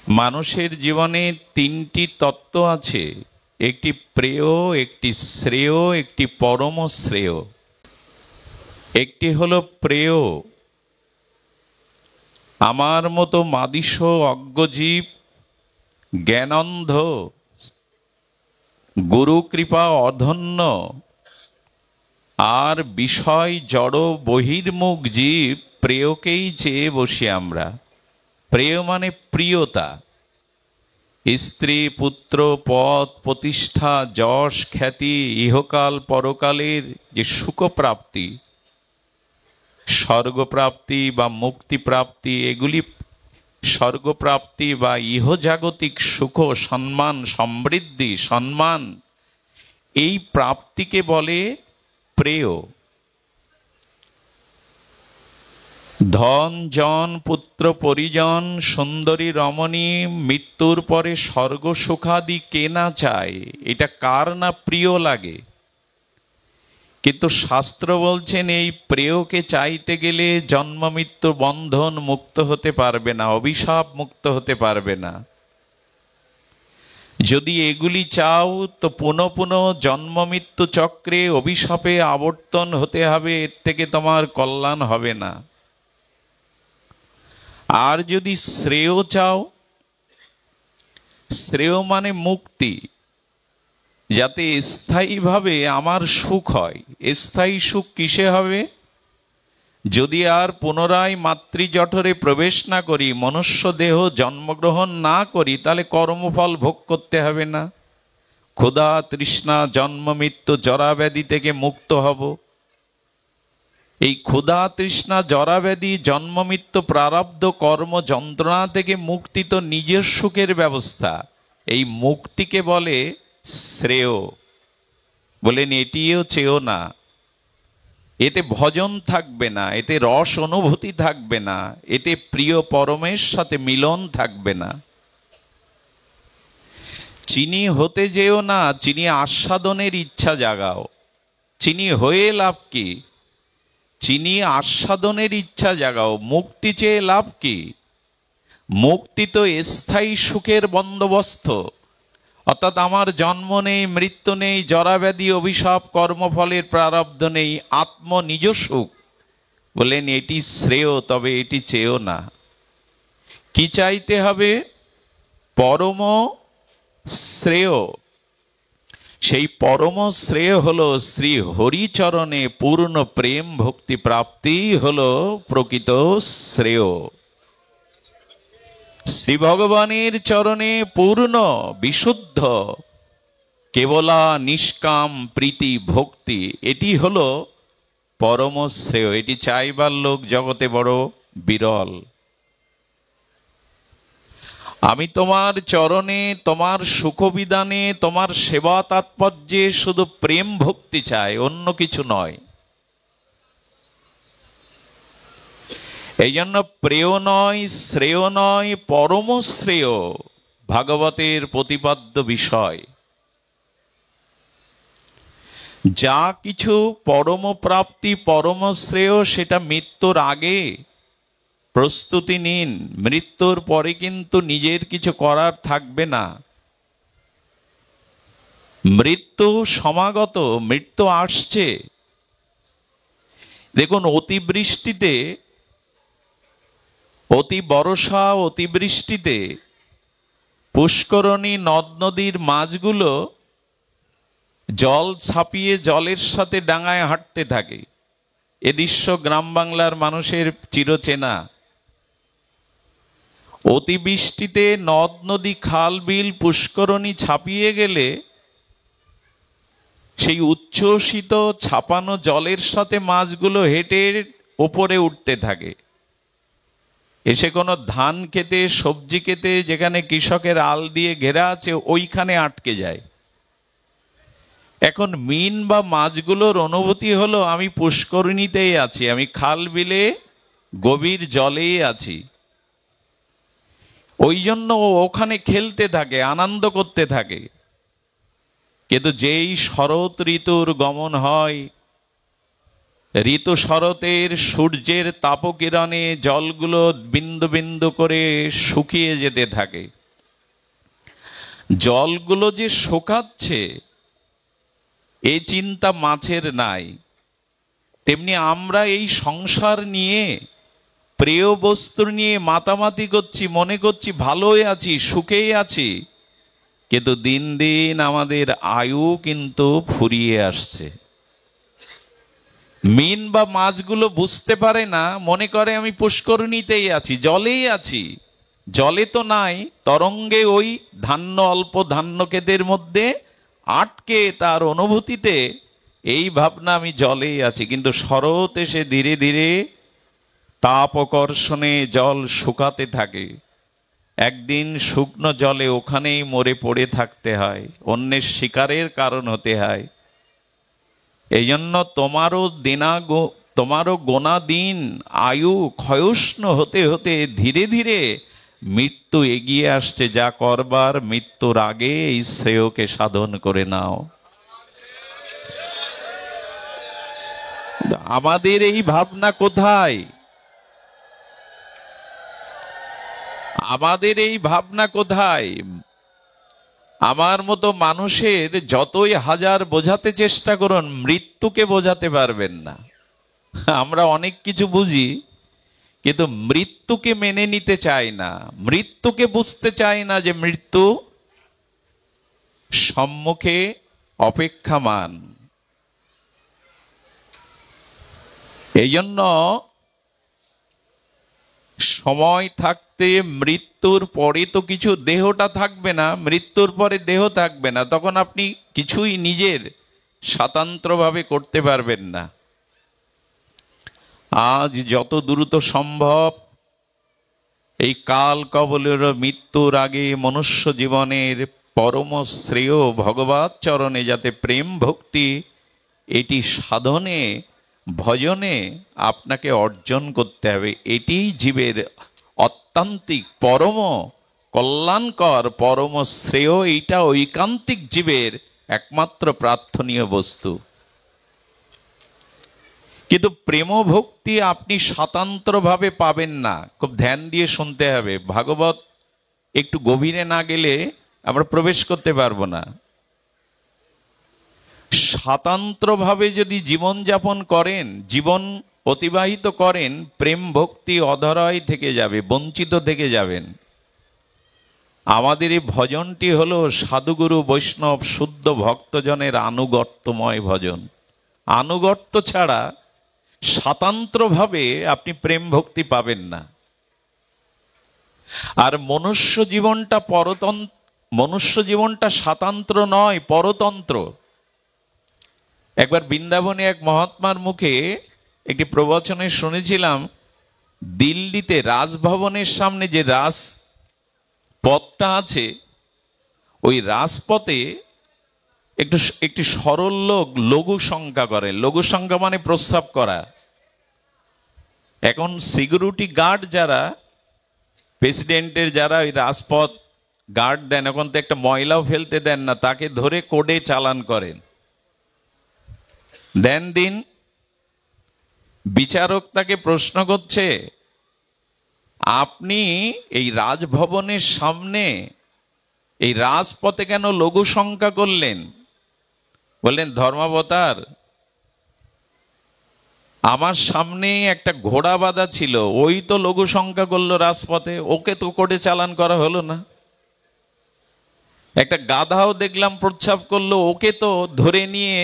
মানুষের জীবনে তিনটি তত্ত্ব আছে, একটি প্রেয়, একটি শ্রেয়, একটি পরম শ্রেয়। একটি হলো প্রেয়। আমার মতো মাদিস অজ্ঞজীব, জ্ঞানন্ধ, গুরু কৃপা অধন্য আর বিষয় জড় বহির্মুখ জীব প্রেয়কেই চেয়ে বসি আমরা। প্রেয় মানে প্রিয়তা। স্ত্রী, পুত্র, পদ, প্রতিষ্ঠা, যশ, খ্যাতি, ইহকাল পরকালের যে সুখপ্রাপ্তি, স্বর্গপ্রাপ্তি বা মুক্তিপ্রাপ্তি, এগুলি স্বর্গপ্রাপ্তি বা ইহজাগতিক সুখ, সম্মান, সমৃদ্ধি, সম্মান, এই প্রাপ্তিকে বলে প্রেয়। ধন, জন, পুত্র, পরিজন, সুন্দরী রমণী, মৃত্যুর পরে স্বর্গ সুখাদি কে না চায়? এটা কার না প্রিয় লাগে? কিন্তু শাস্ত্র বলছেন এই প্রেয়কে চাইতে গেলে জন্ম মৃত্যু বন্ধন মুক্ত হতে পারবে না, অভিশাপ মুক্ত হতে পারবে না। যদি এগুলি চাও তো পুনঃ পুনঃ জন্ম মৃত্যু চক্রে অভিশাপে আবর্তন হতে হবে, এর থেকে তোমার কল্যাণ হবে না। আর যদি শ্রেয় চাও, শ্রেয় মানে মুক্তি, যাতে স্থায়ীভাবে আমার সুখ হয়। স্থায়ী সুখ কিসে হবে? যদি আর পুনরায় মাতৃজঠরে প্রবেশ না করি, মনুষ্য দেহ জন্মগ্রহণ না করি, তাহলে কর্মফল ভোগ করতে হবে না। ক্ষুধা, তৃষ্ণা, জন্ম মৃত্যু, জরাব্যাধি থেকে মুক্ত হব। এই ক্ষুধা, তৃষ্ণা, জরাব্যাধি, জন্ম মৃত্যু, প্রারব্ধ, কর্ম, যন্ত্রণা থেকে মুক্তি তো নিজের সুখের ব্যবস্থা। এই মুক্তিকে বলে শ্রেয়। বলেন এটিও চেয়েও না। এতে ভজন থাকবে না, এতে রস অনুভূতি থাকবে না, এতে প্রিয় পরমের সাথে মিলন থাকবে না। চিনি হতে যেও না, চিনি আস্বাদনের ইচ্ছা জাগাও। চিনি হয়ে লাভ কি? চিনি আস্বাদনের ইচ্ছা জাগাও। মুক্তি চেয়ে লাভ কি? মুক্তি তো স্থায়ী সুখের বন্দোবস্ত। অর্থাৎ আমার জন্ম নেই, মৃত্যু নেই, জরাব্যাধি, অভিশাপ, কর্মফলের প্রারব্ধ নেই, আত্ম নিজ সুখ। বলেন এটি শ্রেয়, তবে এটি চেয়েও না। কি চাইতে হবে? পরম শ্রেয়। সেই পরম শ্রেয় হলো শ্রী হরিচরণে পূর্ণ প্রেম ভক্তি প্রাপ্তি হলো প্রকৃত শ্রেয়। শ্রী ভগবানের চরণে পূর্ণ বিশুদ্ধ কেবলা নিষ্কাম প্রীতি ভক্তি, এটি হলো পরম শ্রেয়। এটি চাইবার লোক জগতে বড় বিরল। আমি তোমার চরণে, তোমার সুখবিধানে, তোমার সেবা তাৎপর্যে শুধু প্রেম ভক্তি চাই, অন্য কিছু নয়। এই জন্য প্রেয় নয়, শ্রেয় নয়, পরম শ্রেয় ভাগবতের প্রতিপাদ্য বিষয়। যা কিছু পরম প্রাপ্তি, পরম শ্রেয়, সেটা মৃত্যুর আগে প্রস্তুতি নিন। মৃত্যুর পরে কিন্তু নিজের কিছু করার থাকবে না। মৃত্যু সমাগত, মৃত্যু আসছে। দেখুন, অতিবৃষ্টিতে, অতি বর্ষা, অতিবৃষ্টিতে পুষ্করণী নদ নদীর মাছগুলো জল ছাপিয়ে জলের সাথে ডাঙায় হাঁটতে থাকে। এ দৃশ্য গ্রাম বাংলার মানুষের চিরচেনা। অতিবৃষ্টিতে নদ নদী, খাল বিল, পুষ্করণী ছাপিয়ে গেলে সেই উচ্ছ্বসিত ছাপানো জলের সাথে মাছগুলো হেঁটে ওপরে উঠতে থাকে। এসে কোনো ধান খেতে, সবজি খেতে, যেখানে কৃষকের আল দিয়ে ঘেরা আছে, ওইখানে আটকে যায়। এখন মিন বা মাছগুলোর অনুভূতি হলো আমি পুষ্করিণীতেই আছি, আমি খাল বিলে গভীর জলেই আছি। ওই জন্য ওখানে খেলতে থাকে, আনন্দ করতে থাকে। কিন্তু যেই শরৎ ঋতুর গমন হয়, ঋতু শরতের সূর্যের তাপকিরণে জলগুলো বিন্দু বিন্দু করে শুকিয়ে যেতে থাকে। জলগুলো যে শোকাচ্ছে এই চিন্তা মাছের নাই। তেমনি আমরা এই সংসার নিয়ে, প্রিয় বস্তু নিয়ে মাতামাতি করছি, মনে করছি ভালোই আছি, সুখেই আছি, কিন্তু দিন দিন আমাদের আয়ু কিন্তু ফুরিয়ে আসছে। মিন বা মাছগুলো বুঝতে পারে না, মনে করে আমি পুষ্করিণীতেই আছি, জলেই আছি। জলে তো নাই, তরঙ্গে ওই ধান্য, অল্প ধান্য ক্ষেতের মধ্যে আটকে তার অনুভূতিতে এই ভাবনা আমি জলেই আছি। কিন্তু শরৎ এসে ধীরে ধীরে তাপকর্ষণে জল শুকাতে থাকে। একদিন শুকনো জলে ওখানেই মরে পড়ে থাকতে হয়, অন্যের শিকারের কারণ হতে হয়। এই জন্য তোমারও গোনা দিন আয়ু ক্ষয়ষ্ণ হতে হতে ধীরে ধীরে মৃত্যু এগিয়ে আসছে। যা করবার মৃত্যুর আগে এই শ্রেয়কে সাধন করে নাও। আমাদের এই ভাবনা কোথায়? আমাদের এই ভাবনা কোথায়? আমার মতো মানুষের যতই হাজার বোঝাতে চেষ্টা করুন, মৃত্যুকে বোঝাতে পারবেন না। আমরা অনেক কিছু বুঝি, কিন্তু মৃত্যুকে মেনে নিতে চাই না, মৃত্যুকে বুঝতে চাই না যে মৃত্যু সম্মুখে অপেক্ষামান। এই জন্য সময় থাকতে, মৃত্যুর পরে তো কিছু দেহটা থাকবে না, মৃত্যুর পরে দেহ থাকবে না, তখন আপনি কিছুই নিজের স্বতন্ত্রভাবে করতে পারবেন না। আজ যত দ্রুত সম্ভব এই কাল কবলের মৃত্যুর আগে মনুষ্য জীবনের পরম শ্রেয় ভগবৎ চরণে যাতে প্রেম ভক্তি এটি সাধনে ভজনে আপনাকে অর্জন করতে হবে। এটি জীবের অত্যান্তিক পরম কল্যাণকর পরম শ্রেয়, এইটা ঐকান্তিক জীবের একমাত্র প্রার্থনীয় বস্তু। কিন্তু প্রেম ভক্তি আপনি স্বতন্ত্রভাবে পাবেন না, খুব ধ্যান দিয়ে শুনতে হবে। ভাগবত একটু গভীরে না গেলে আমরা প্রবেশ করতে পারবো না। স্বতন্ত্রভাবে যদি জীবন যাপন করেন, জীবন অতিবাহিত করেন, প্রেম ভক্তি অধরায় থেকে যাবে, বঞ্চিত থেকে যাবেন। আমাদের এই ভজনটি হলো সাধুগুরু বৈষ্ণব শুদ্ধ ভক্তজনের আনুগত্যময় ভজন। আনুগত্য ছাড়া স্বতন্ত্রভাবে আপনি প্রেম ভক্তি পাবেন না। আর মনুষ্য জীবনটা স্বতন্ত্র নয়, পরতন্ত্র। একবার বৃন্দাবনে এক মহাত্মার মুখে একটি প্রবচনে শুনেছিলাম, দিল্লিতে রাজভবনের সামনে যে রাজপথটা আছে, ওই রাজপথে একটি সরল লোক লঘু সংখ্যা করে। লঘু সংখ্যা মানে প্রস্রাব করা। এখন সিকিউরিটি গার্ড যারা, প্রেসিডেন্টের যারা ওই রাজপথ গার্ড দেন, এখন তো একটা ময়লাও ফেলতে দেন না, তাকে ধরে কোর্টে চালান করেন। দিন বিচারক তাকে প্রশ্ন করছে, আপনি এই রাজভবনের সামনে এই রাজপথে কেন লঘু সংখ্যা করলেন? বললেন, ধর্মাবতার, আমার সামনে একটা ঘোড়া বাঁধা ছিল, ওই তো লঘু সংখ্যা করলো রাজপথে, ওকে তো কোর্টে চালান করা হলো না। একটা গাধাও দেখলাম প্রস্রাব করলো, ওকে তো ধরে নিয়ে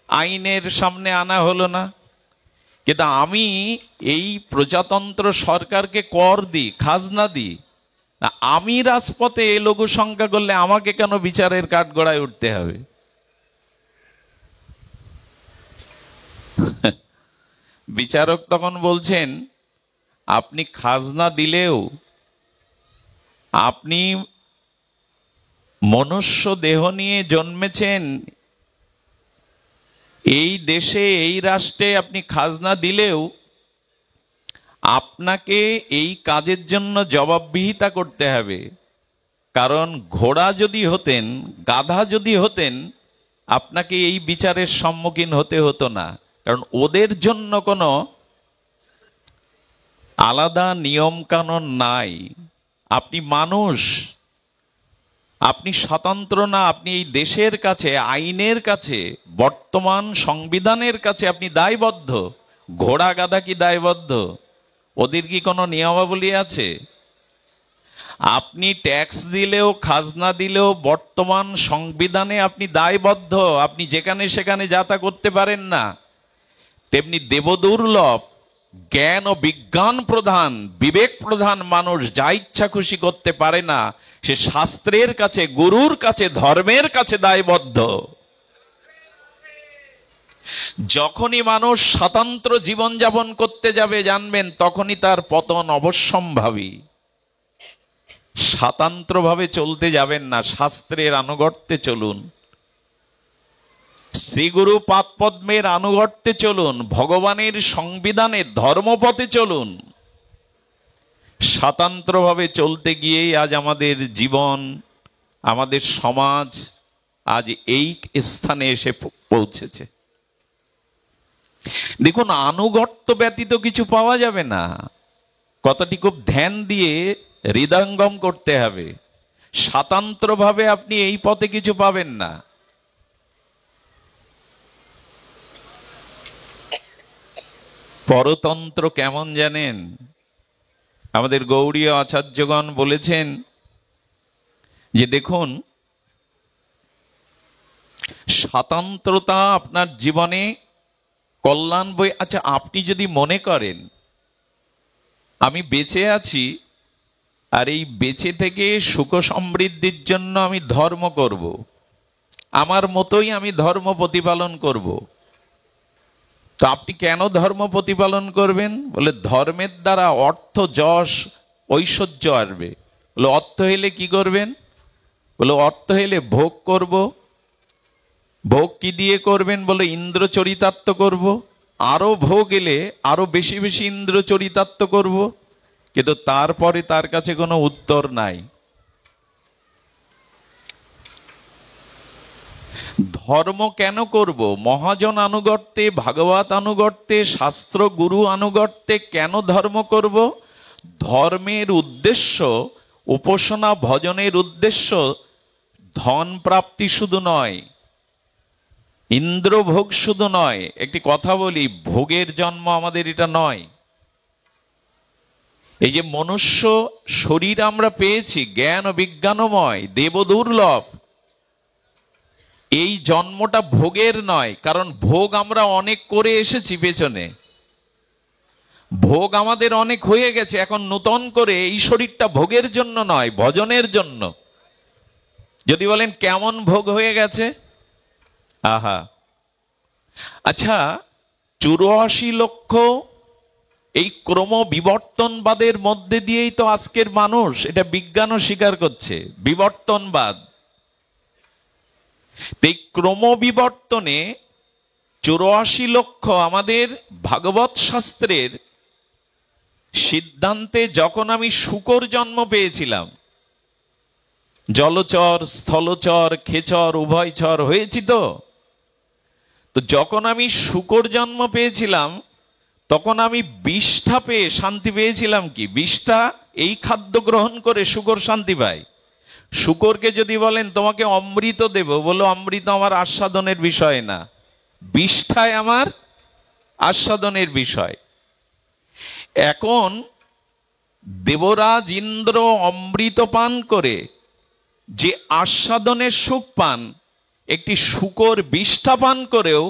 আইনের সামনে আনা হলো না। কিন্তু আমি এই প্রজাতন্ত্র সরকারকে কর দিই, খাজনা দিই, আমি রাজপথে লঘু সংখ্যা করলে আমাকে কেন বিচারের কাঠগড়ায় উঠতে হবে? বিচারক তখন বলছেন, আপনি খাজনা দিলেও আপনি মনুষ্য দেহ নিয়ে জন্মেছেন, এই দেশে এই রাষ্ট্রে আপনি খাজনা দিলেও আপনাকে এই কাজের জন্য জবাবদিহিতা করতে হবে। কারণ ঘোড়া যদি হতেন, গাধা যদি হতেন, আপনাকে এই বিচারের সম্মুখীন হতে হতো না। কারণ ওদের জন্য কোনো আলাদা নিয়ম কানুন নাই। আপনি মানুষ, আপনি স্বতন্ত্র না, আপনি এই দেশের কাছে, আইনের কাছে, বর্তমান সংবিধানের কাছে আপনি দায়বদ্ধ। ঘোড়া গাধা কি দায়বদ্ধ? ওদের কি কোনো নিয়মাবলী আছে? আপনি ট্যাক্স দিলেও, খাজনা দিলেও বর্তমান সংবিধানে আপনি দায়বদ্ধ। আপনি যেখানে সেখানে যাতা করতে পারেন না। তেমনি দেবদুর্লভ জ্ঞান ও বিজ্ঞান প্রধান, বিবেক প্রধান মানুষ যা ইচ্ছা খুশি করতে পারে না। সে শাস্ত্রের কাছে, গুরুর কাছে, ধর্মের কাছে দায়বদ্ধ। যখনই মানুষ স্বতন্ত্র জীবনযাপন করতে যাবে, জানবেন তখনই তার পতন অবশ্যম্ভাবী। স্বতন্ত্রভাবে চলতে যাবেন না, শাস্ত্রের আনুগত্যে চলুন, শ্রীগুরু পাদপদ্মের আনুগত্যে চলুন, ভগবানের সংবিধানে ধর্মপথে চলুন। স্বতন্ত্রভাবে চলতে গিয়েই আজ আমাদের জীবন, আমাদের সমাজ আজ এই স্থানে এসে পৌঁছেছে। দেখুন, আনুগত্য ব্যতীত কিছু পাওয়া যাবে না। কথাটি খুব ধ্যান দিয়ে হৃদয়ঙ্গম করতে হবে। স্বতন্ত্রভাবে আপনি এই পথে কিছু পাবেন না। পরতন্ত্র কেমন জানেন? আমাদের গৌড়ীয় আচার্যগণ বলেছেন যে দেখুন, স্বতন্ত্রতা আপনার জীবনে কল্যাণ বই। আচ্ছা, আপনি যদি মনে করেন আমি বেঁচে আছি আর এই বেঁচে থেকে সুখ সমৃদ্ধির জন্য আমি ধর্ম করব, আমার মতোই আমি ধর্ম প্রতিপালন করব, তো আপনি কেন ধর্ম প্রতিপালন করবেন? বলে ধর্মের দ্বারা অর্থ, যশ, ঐশ্বর্য আসবে। বলে অর্থ হইলে কি করবেন? বলে অর্থ হইলে ভোগ করব। ভোগ কি দিয়ে করবেন? বলে ইন্দ্র চরিতার্থ করব। আরো ভোগ এলে আরো বেশি বেশি ইন্দ্র চরিতার্থ করব। কিন্তু তারপরে তার কাছে কোনো উত্তর নাই। ধর্ম কেন করব? মহাজন আনুগত্যে, ভাগবত আনুগত্যে, শাস্ত্র গুরু আনুগত্যে কেন ধর্ম করব? ধর্মের উদ্দেশ্য, উপাসনা ভজনের উদ্দেশ্য ধন প্রাপ্তি শুধু নয়, ইন্দ্রভোগ শুধু নয়। একটি কথা বলি, ভোগের জন্ম আমাদের এটা নয়। এই যে মনুষ্য শরীর আমরা পেয়েছি, জ্ঞান ও বিজ্ঞানময়, দেবদুর্লভ, এই জন্মটা ভোগের নয়। কারণ ভোগ আমরা অনেক করে এসেছি পেছনে, ভোগ আমাদের অনেক হয়ে গেছে। এখন নূতন করে এই শরীরটা ভোগের জন্য নয়, ভজনের জন্য। যদি বলেন কেমন ভোগ হয়ে গেছে? আহা, আচ্ছা, 84 লক্ষ এই ক্রম বিবর্তনবাদের মধ্যে দিয়েই তো আজকের মানুষ, এটা বিজ্ঞানও স্বীকার করছে, বিবর্তনবাদ। এই ক্রম বিবর্তনে 84 লক্ষ আমাদের ভাগবত শাস্ত্রের সিদ্ধান্তে যখন আমি শুকর জন্ম পেয়েছিলাম, জলচর, স্থলচর, খেচর, উভয়চর হয়েছি তো যখন আমি শুকর জন্ম পেয়েছিলাম তখন আমি বিষ্ঠা পেয়ে শান্তি পেয়েছিলাম। কি বিষ্ঠা? এই খাদ্য গ্রহণ করে শুকর শান্তি পায়। শুকরকে যদি বলেন তোমাকে অমৃত দেব, বলো অমৃত আমার আস্বাদনের বিষয় না, বিষ্ঠায় আমার আস্বাদনের বিষয়। এখন দেবরাজ ইন্দ্র অমৃত পান করে যে আস্বাদনের সুখ পান, একটি শুকর বিষ্ঠা পান করেও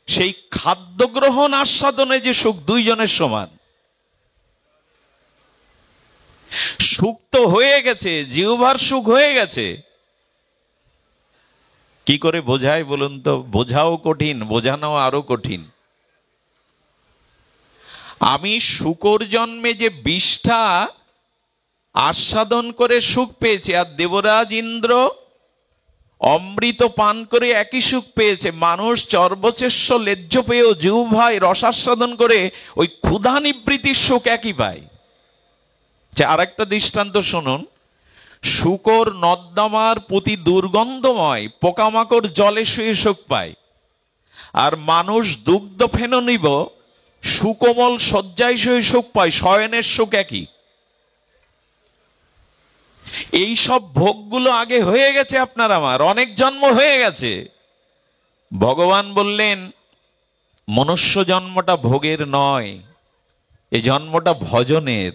সেই খাদ্য গ্রহণ আস্বাদনে যে সুখ, দুইজনের সমান। সুখ তো হয়ে গেছে, জিহ্বার সুখ হয়ে গেছে। কি করে বোঝায় বলুন তো? বোঝাও কঠিন, বোঝানো আরো কঠিন। আমি শুকর জন্মে যে বিষ্ঠা আস্বাদন করে সুখ পেয়েছি, আর দেবরাজ ইন্দ্র অমৃত পান করে একই সুখ পেয়েছে। মানুষ চর্বশেষ্য লেজ্জ পেয়েও জিহ্বায় রসাস্বাদন করে ওই ক্ষুধা নিবৃত্তির সুখ একই পায়। আর একটা দৃষ্টান্ত শুনুন, শুকর নর্দমার প্রতি দুর্গন্ধময় পোকামাকড় জলে শুয়ে সুখ পায়, আর মানুষ দুগ্ধ ফেন নিব সুকোমল শয্যায় শুয়ে সুখ পায়। শয়নের সুখ একই। এই সব ভোগগুলো আগে হয়ে গেছে, আপনার আমার অনেক জন্ম হয়ে গেছে। ভগবান বললেন মনুষ্য জন্মটা ভোগের নয়, এই জন্মটা ভজনের।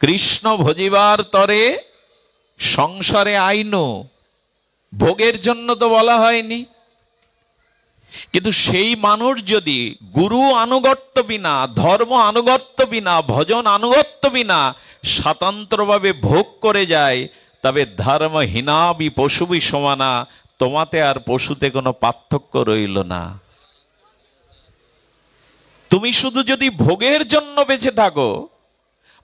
কৃষ্ণ ভজিবার তরে সংসারে আইনো, ভোগের জন্য তো বলা হয়নি। কিন্তু সেই মানুষ যদি গুরু আনুগত্য বিনা, ধর্ম আনুগত্য বিনা, ভজন আনুগত্য বিনা স্বতন্ত্রভাবে ভোগ করে যায়, তবে ধর্মহীনাবি পশুবি সমানা, তোমাতে আর পশুতে কোনো পার্থক্য রইল না। তুমি শুধু যদি ভোগের জন্য বেঁচে থাকো,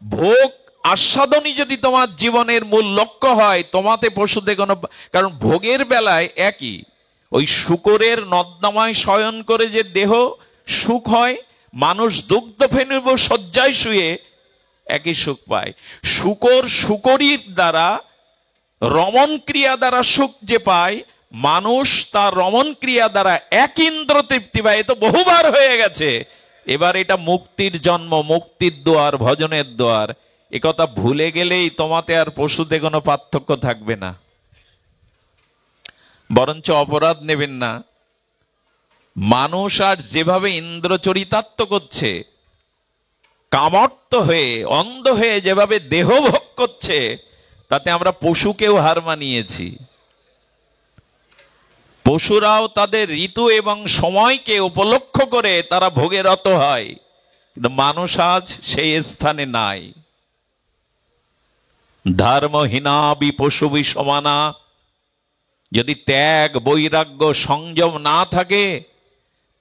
ভোগ আস্বাদনই যদি তোমার জীবনের মূল লক্ষ্য হয়, তোমাতে পশুতে কোনো, কারণ ভোগের বেলায় একই, ওই শূকরের নর্দমায় শয়ন করে যে দেহ সুখ হয়, মানুষ দুগ্ধ ফেনুব শয্যায় শুয়ে একই সুখ পায়। শূকর শূকরীর দ্বারা রমণ ক্রিয়া দ্বারা সুখ যে পায়, মানুষ তার রমণ ক্রিয়া দ্বারা এক ইন্দ্র তৃপ্তি পায়। এ তো বহুবার হয়ে গেছে। এবার এটা মুক্তির জন্ম, মুক্তির দ্বার, ভজনের দ্বার। একথা ভুলে গেলেই তোমাতে আর পশুতে কোনো পার্থক্য থাকবে না। বরঞ্চ অপরাধ নেবেন না। মানুষ আর যেভাবে ইন্দ্র চরিতার্থ করছে, কামর্ত হয়ে অন্ধ হয়ে যেভাবে দেহ ভোগ করছে, তাতে আমরা পশুকেও হার মানিয়েছি। পশুরাও তাদের ঋতু এবং সময়কে উপলক্ষ করে তারা ভোগে রত হয়, কিন্তু মানুষ আজ সেই স্থানে নাই। ধর্মহীনাবি পশুবি সমানা, যদি ত্যাগ বৈরাগ্য সংযম না থাকে,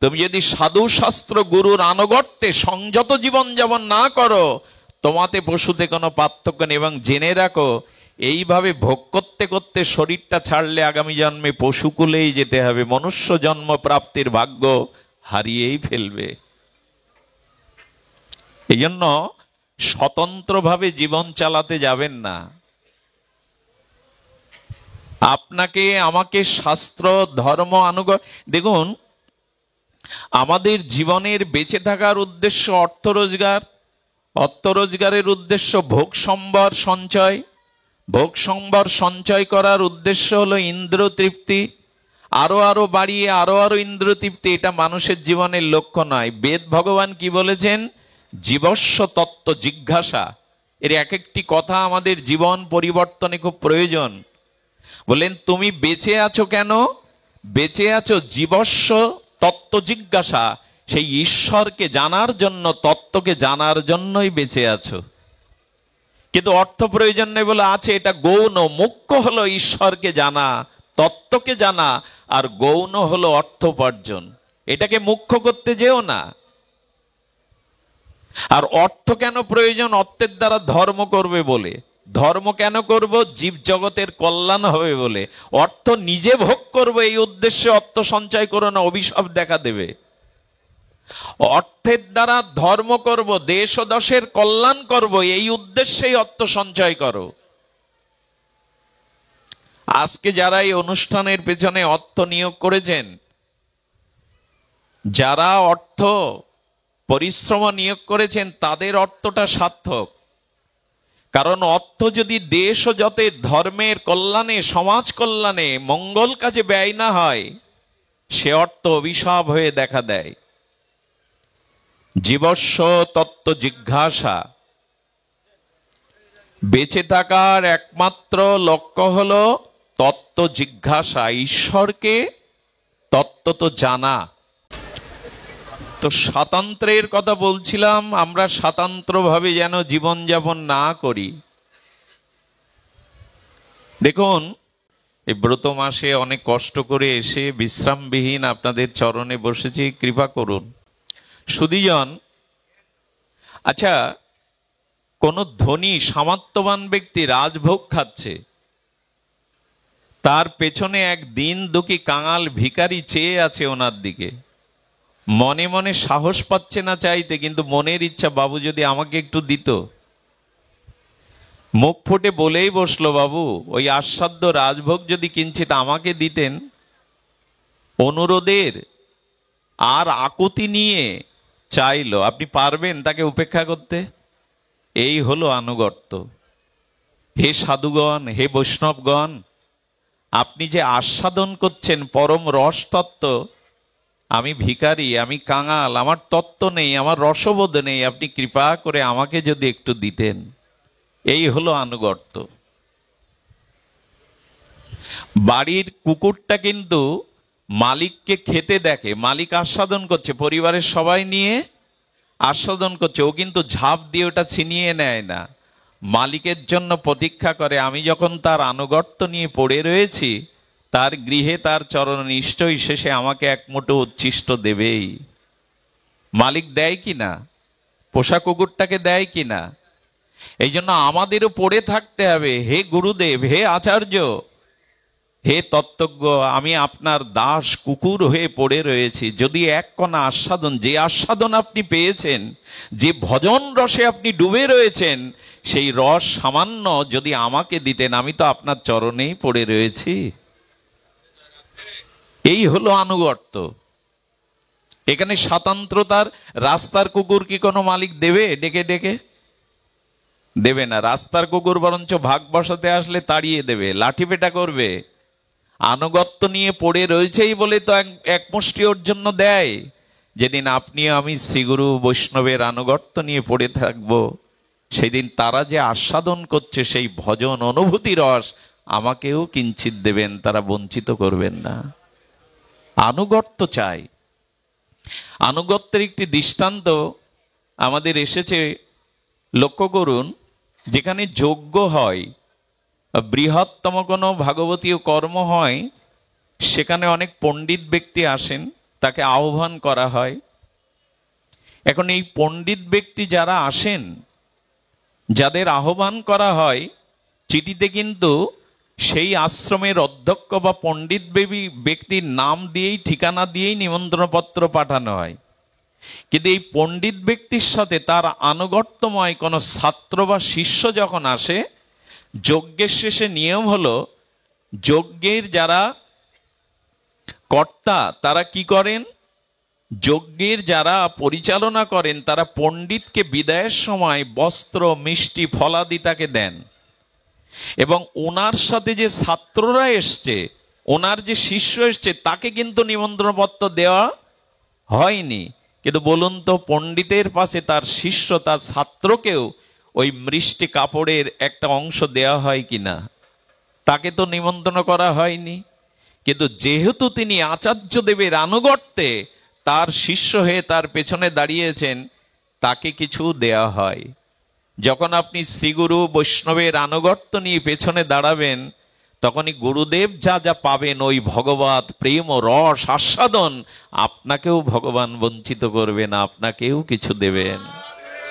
তুমি যদি সাধু শাস্ত্র গুরুর আনুগত্যে সংযত জীবন যেমন না করো, তোমাতে পশুতে কোনো পার্থক্য নেই। এবং জেনে রাখো, এইভাবে ভোগ করতে করতে শরীরটা ছাড়লে আগামী জন্মে পশুকুলেই যেতে হবে, মনুষ্য জন্ম প্রাপ্তির ভাগ্য হারিয়েই ফেলবে। এই জন্য স্বতন্ত্রভাবে জীবন চালাতে যাবেন না। আপনাকে আমাকে শাস্ত্র ধর্ম দেখুন, আমাদের জীবনের বেঁচে থাকার উদ্দেশ্য অর্থ রোজগার, অর্থ রোজগারের উদ্দেশ্য ভোগ সম্ভার সঞ্চয়, ভোগ সম্ভার সঞ্চয় করার উদ্দেশ্য হলো ইন্দ্র তৃপ্তি, আরো বাড়িয়ে আরো ইন্দ্র তৃপ্তি। এটা মানুষের জীবনের লক্ষ্য নয়। বেদ ভগবান কি বলেছেন? জীবস্ব তত্ত্ব জিজ্ঞাসা। এর এক একটি কথা আমাদের জীবন পরিবর্তনে খুব প্রয়োজন। বলেন তুমি বেঁচে আছো কেন? বেঁচে আছো জীবস্ব তত্ত্ব জিজ্ঞাসা, সেই ঈশ্বরকে জানার জন্য, তত্ত্বকে জানার জন্যই বেঁচে আছো। কিন্তু অর্থ প্রয়োজন নেই বলে আছে, এটা গৌণ। মুখ্য হলো ঈশ্বরকে জানা, তত্ত্বকে জানা, আর গৌণ হলো অর্থ উপার্জন। এটাকে মুখ্য করতে যেও না। আর অর্থ কেন প্রয়োজন? অর্থের দ্বারা ধর্ম করবে বলে। ধর্ম কেন করব? জীব জগতের কল্যাণ হবে বলে। অর্থ নিজে ভোগ করবো এই উদ্দেশ্যে অর্থ সঞ্চয় করো না, অভিশাপ দেখা দেবে। অর্থের দ্বারা ধর্ম করব, দেশ ও দশের কল্যাণ করব, এই উদ্দেশ্যেই অর্থ সঞ্চয় করো। আজকে যারা এই অনুষ্ঠানের পেছনে অর্থ নিয়োগ করেছেন, যারা অর্থ পরিশ্রম নিয়োগ করেছেন, তাদের অর্থটা সার্থক। কারণ অর্থ যদি দেশ ও যতে ধর্মের কল্যাণে, সমাজ কল্যাণে, মঙ্গল কাজে ব্যয় না হয়, সে অর্থ অভিশাপ হয়ে দেখা দেয়। জীবস্ব তত্ত্ব জিজ্ঞাসা। বেঁচে থাকার একমাত্র লক্ষ্য হলো তত্ত্ব জিজ্ঞাসা, ঈশ্বরকে তত্ত্ব তো জানা। তো স্বাতন্ত্র্যের কথা বলছিলাম, আমরা স্বাতন্ত্র্যভাবে যেন জীবনযাপন না করি। দেখুন, এই ব্রত মাসে অনেক কষ্ট করে এসে বিশ্রামবিহীন আপনাদের চরণে বসেছি, কৃপা করুন। সুধীজন, আচ্ছা, কোন ধনী সামর্থ্যবান ব্যক্তি রাজভোগ খাচ্ছে, তার পেছনে এক দিন দুঃখী কাঙাল ভিখারি চেয়ে আছে ওনার দিকে। মনে মনে সাহস পাচ্ছে না চাইতে, কিন্তু মনের ইচ্ছা, বাবু যদি আমাকে একটু দিত। মুখ ফুটে বলেই বসলো, বাবু ওই আস্বাদ্য রাজভোগ যদি কিঞ্চিত আমাকে দিতেন। অনুরোধের আর আকুতি নিয়ে চাইলো। আপনি পারবেন তাকে উপেক্ষা করতে? এই হলো আনুগত্য। হে সাধুগণ, হে বৈষ্ণবগণ, আপনি যে আস্বাদন করছেন পরম রস তত্ত্ব, আমি ভিখারি, আমি কাঙাল, আমার তত্ত্ব নেই, আমার রসবোধ নেই, আপনি কৃপা করে আমাকে যদি একটু দিতেন। এই হলো আনুগত্য। বাড়ির কুকুরটা কিন্তু মালিককে খেতে দেখে, মালিক আস্বাদন করছে, পরিবারের সবাই নিয়ে আস্বাদন করছে, ও কিন্তু ঝাঁপ দিয়ে ওটা ছিনিয়ে নেয় না, মালিকের জন্য প্রতীক্ষা করে। আমি যখন তার আনুগত্য নিয়ে পড়ে রয়েছি, তার গৃহে তার চরণ নিশ্চয়ই শেষে আমাকে এক মুঠো উচ্ছিষ্ট দেবেই। মালিক দেয় কি না? পোষা কুকুরটাকে দেয় কি না? এই জন্য আমাদেরও পড়ে থাকতে হবে, হে গুরুদেব, হে আচার্য, হে তত্ত্বজ্ঞ, আমি আপনার দাস কুকুর হয়ে পড়ে রয়েছি। যদি এক কণা আস্বাদন, যে আস্বাদন আপনি পেয়েছেন, যে ভজন রসে আপনি ডুবে রয়েছেন, সেই রস সামান্য যদি আমাকে দিতেন, আমি তো আপনার চরণেই পড়ে রয়েছি। এই হলো আনুগত্য। এখানে স্বাতন্ত্রতার, রাস্তার কুকুর কি কোনো মালিক দেবে ডেকে ডেকে? দেবে না। রাস্তার কুকুর বরঞ্চ ভাগ বসাতে আসলে তাড়িয়ে দেবে, লাঠি পেটা করবে। আনুগত্য নিয়ে পড়ে রয়েছেই বলে তো এক মুষ্টি ওর জন্য দেয়। যেদিন আপনি আমি শ্রীগুরু বৈষ্ণবের আনুগত্য নিয়ে পড়ে থাকব, সেদিন তারা যে আস্বাদন করছে সেই ভজন অনুভূতি রস, আমাকেও কিঞ্চিত দেবেন, তারা বঞ্চিত করবেন না। আনুগত্য চাই। আনুগত্যের একটি দৃষ্টান্ত আমাদের এসেছে, লক্ষ্য করুন। যেখানে যজ্ঞ হয়, বৃহত্তম কোনো ভাগবতীয় কর্ম হয়, সেখানে অনেক পণ্ডিত ব্যক্তি আসেন, তাকে আহ্বান করা হয়। এখন এই পণ্ডিত ব্যক্তি যারা আসেন, যাদের আহ্বান করা হয়, চিঠিতে কিন্তু সেই আশ্রমের অধ্যক্ষ বা পণ্ডিত ব্যক্তির নাম দিয়েই, ঠিকানা দিয়েই নিমন্ত্রণপত্র পাঠানো হয়। কিন্তু এই পণ্ডিত ব্যক্তির সাথে তার আনুগত্যময় কোনো ছাত্র বা শিষ্য যখন আসে, যজ্ঞের শেষে নিয়ম হলো, যজ্ঞের যারা কর্তা তারা কি করেন, যজ্ঞের যারা পরিচালনা করেন, তারা পণ্ডিতকে বিদায়ের সময় বস্ত্র, মিষ্টি, ফলাদি তাকে দেন। এবং ওনার সাথে যে ছাত্ররা এসছে, ওনার যে শিষ্য এসছে, তাকে কিন্তু নিমন্ত্রণপত্র দেওয়া হয়নি। কিন্তু বলুন তো, পণ্ডিতের পাশে তার শিষ্য, তার ছাত্রকেও ওই মিষ্টি কাপড়ের একটা অংশ দেওয়া হয় কিনা? তাকে তো নিমন্ত্রণ করা হয়নি। কিন্তু যেহেতু তিনি আচার্যদেবের আনুগত্যে তার শিষ্য হয়ে তার পেছনে দাঁড়িয়েছেন, তাকে কিছু দেয়া হয়। যখন আপনি শ্রীগুরু বৈষ্ণবের আনুগত্য নিয়ে পেছনে দাঁড়াবেন, তখনই গুরুদেব যা যা পাবেন, ওই ভগবত প্রেম ও রস আস্বাদন, আপনাকেও ভগবান বঞ্চিত করবেন, আপনাকেও কিছু দেবেন,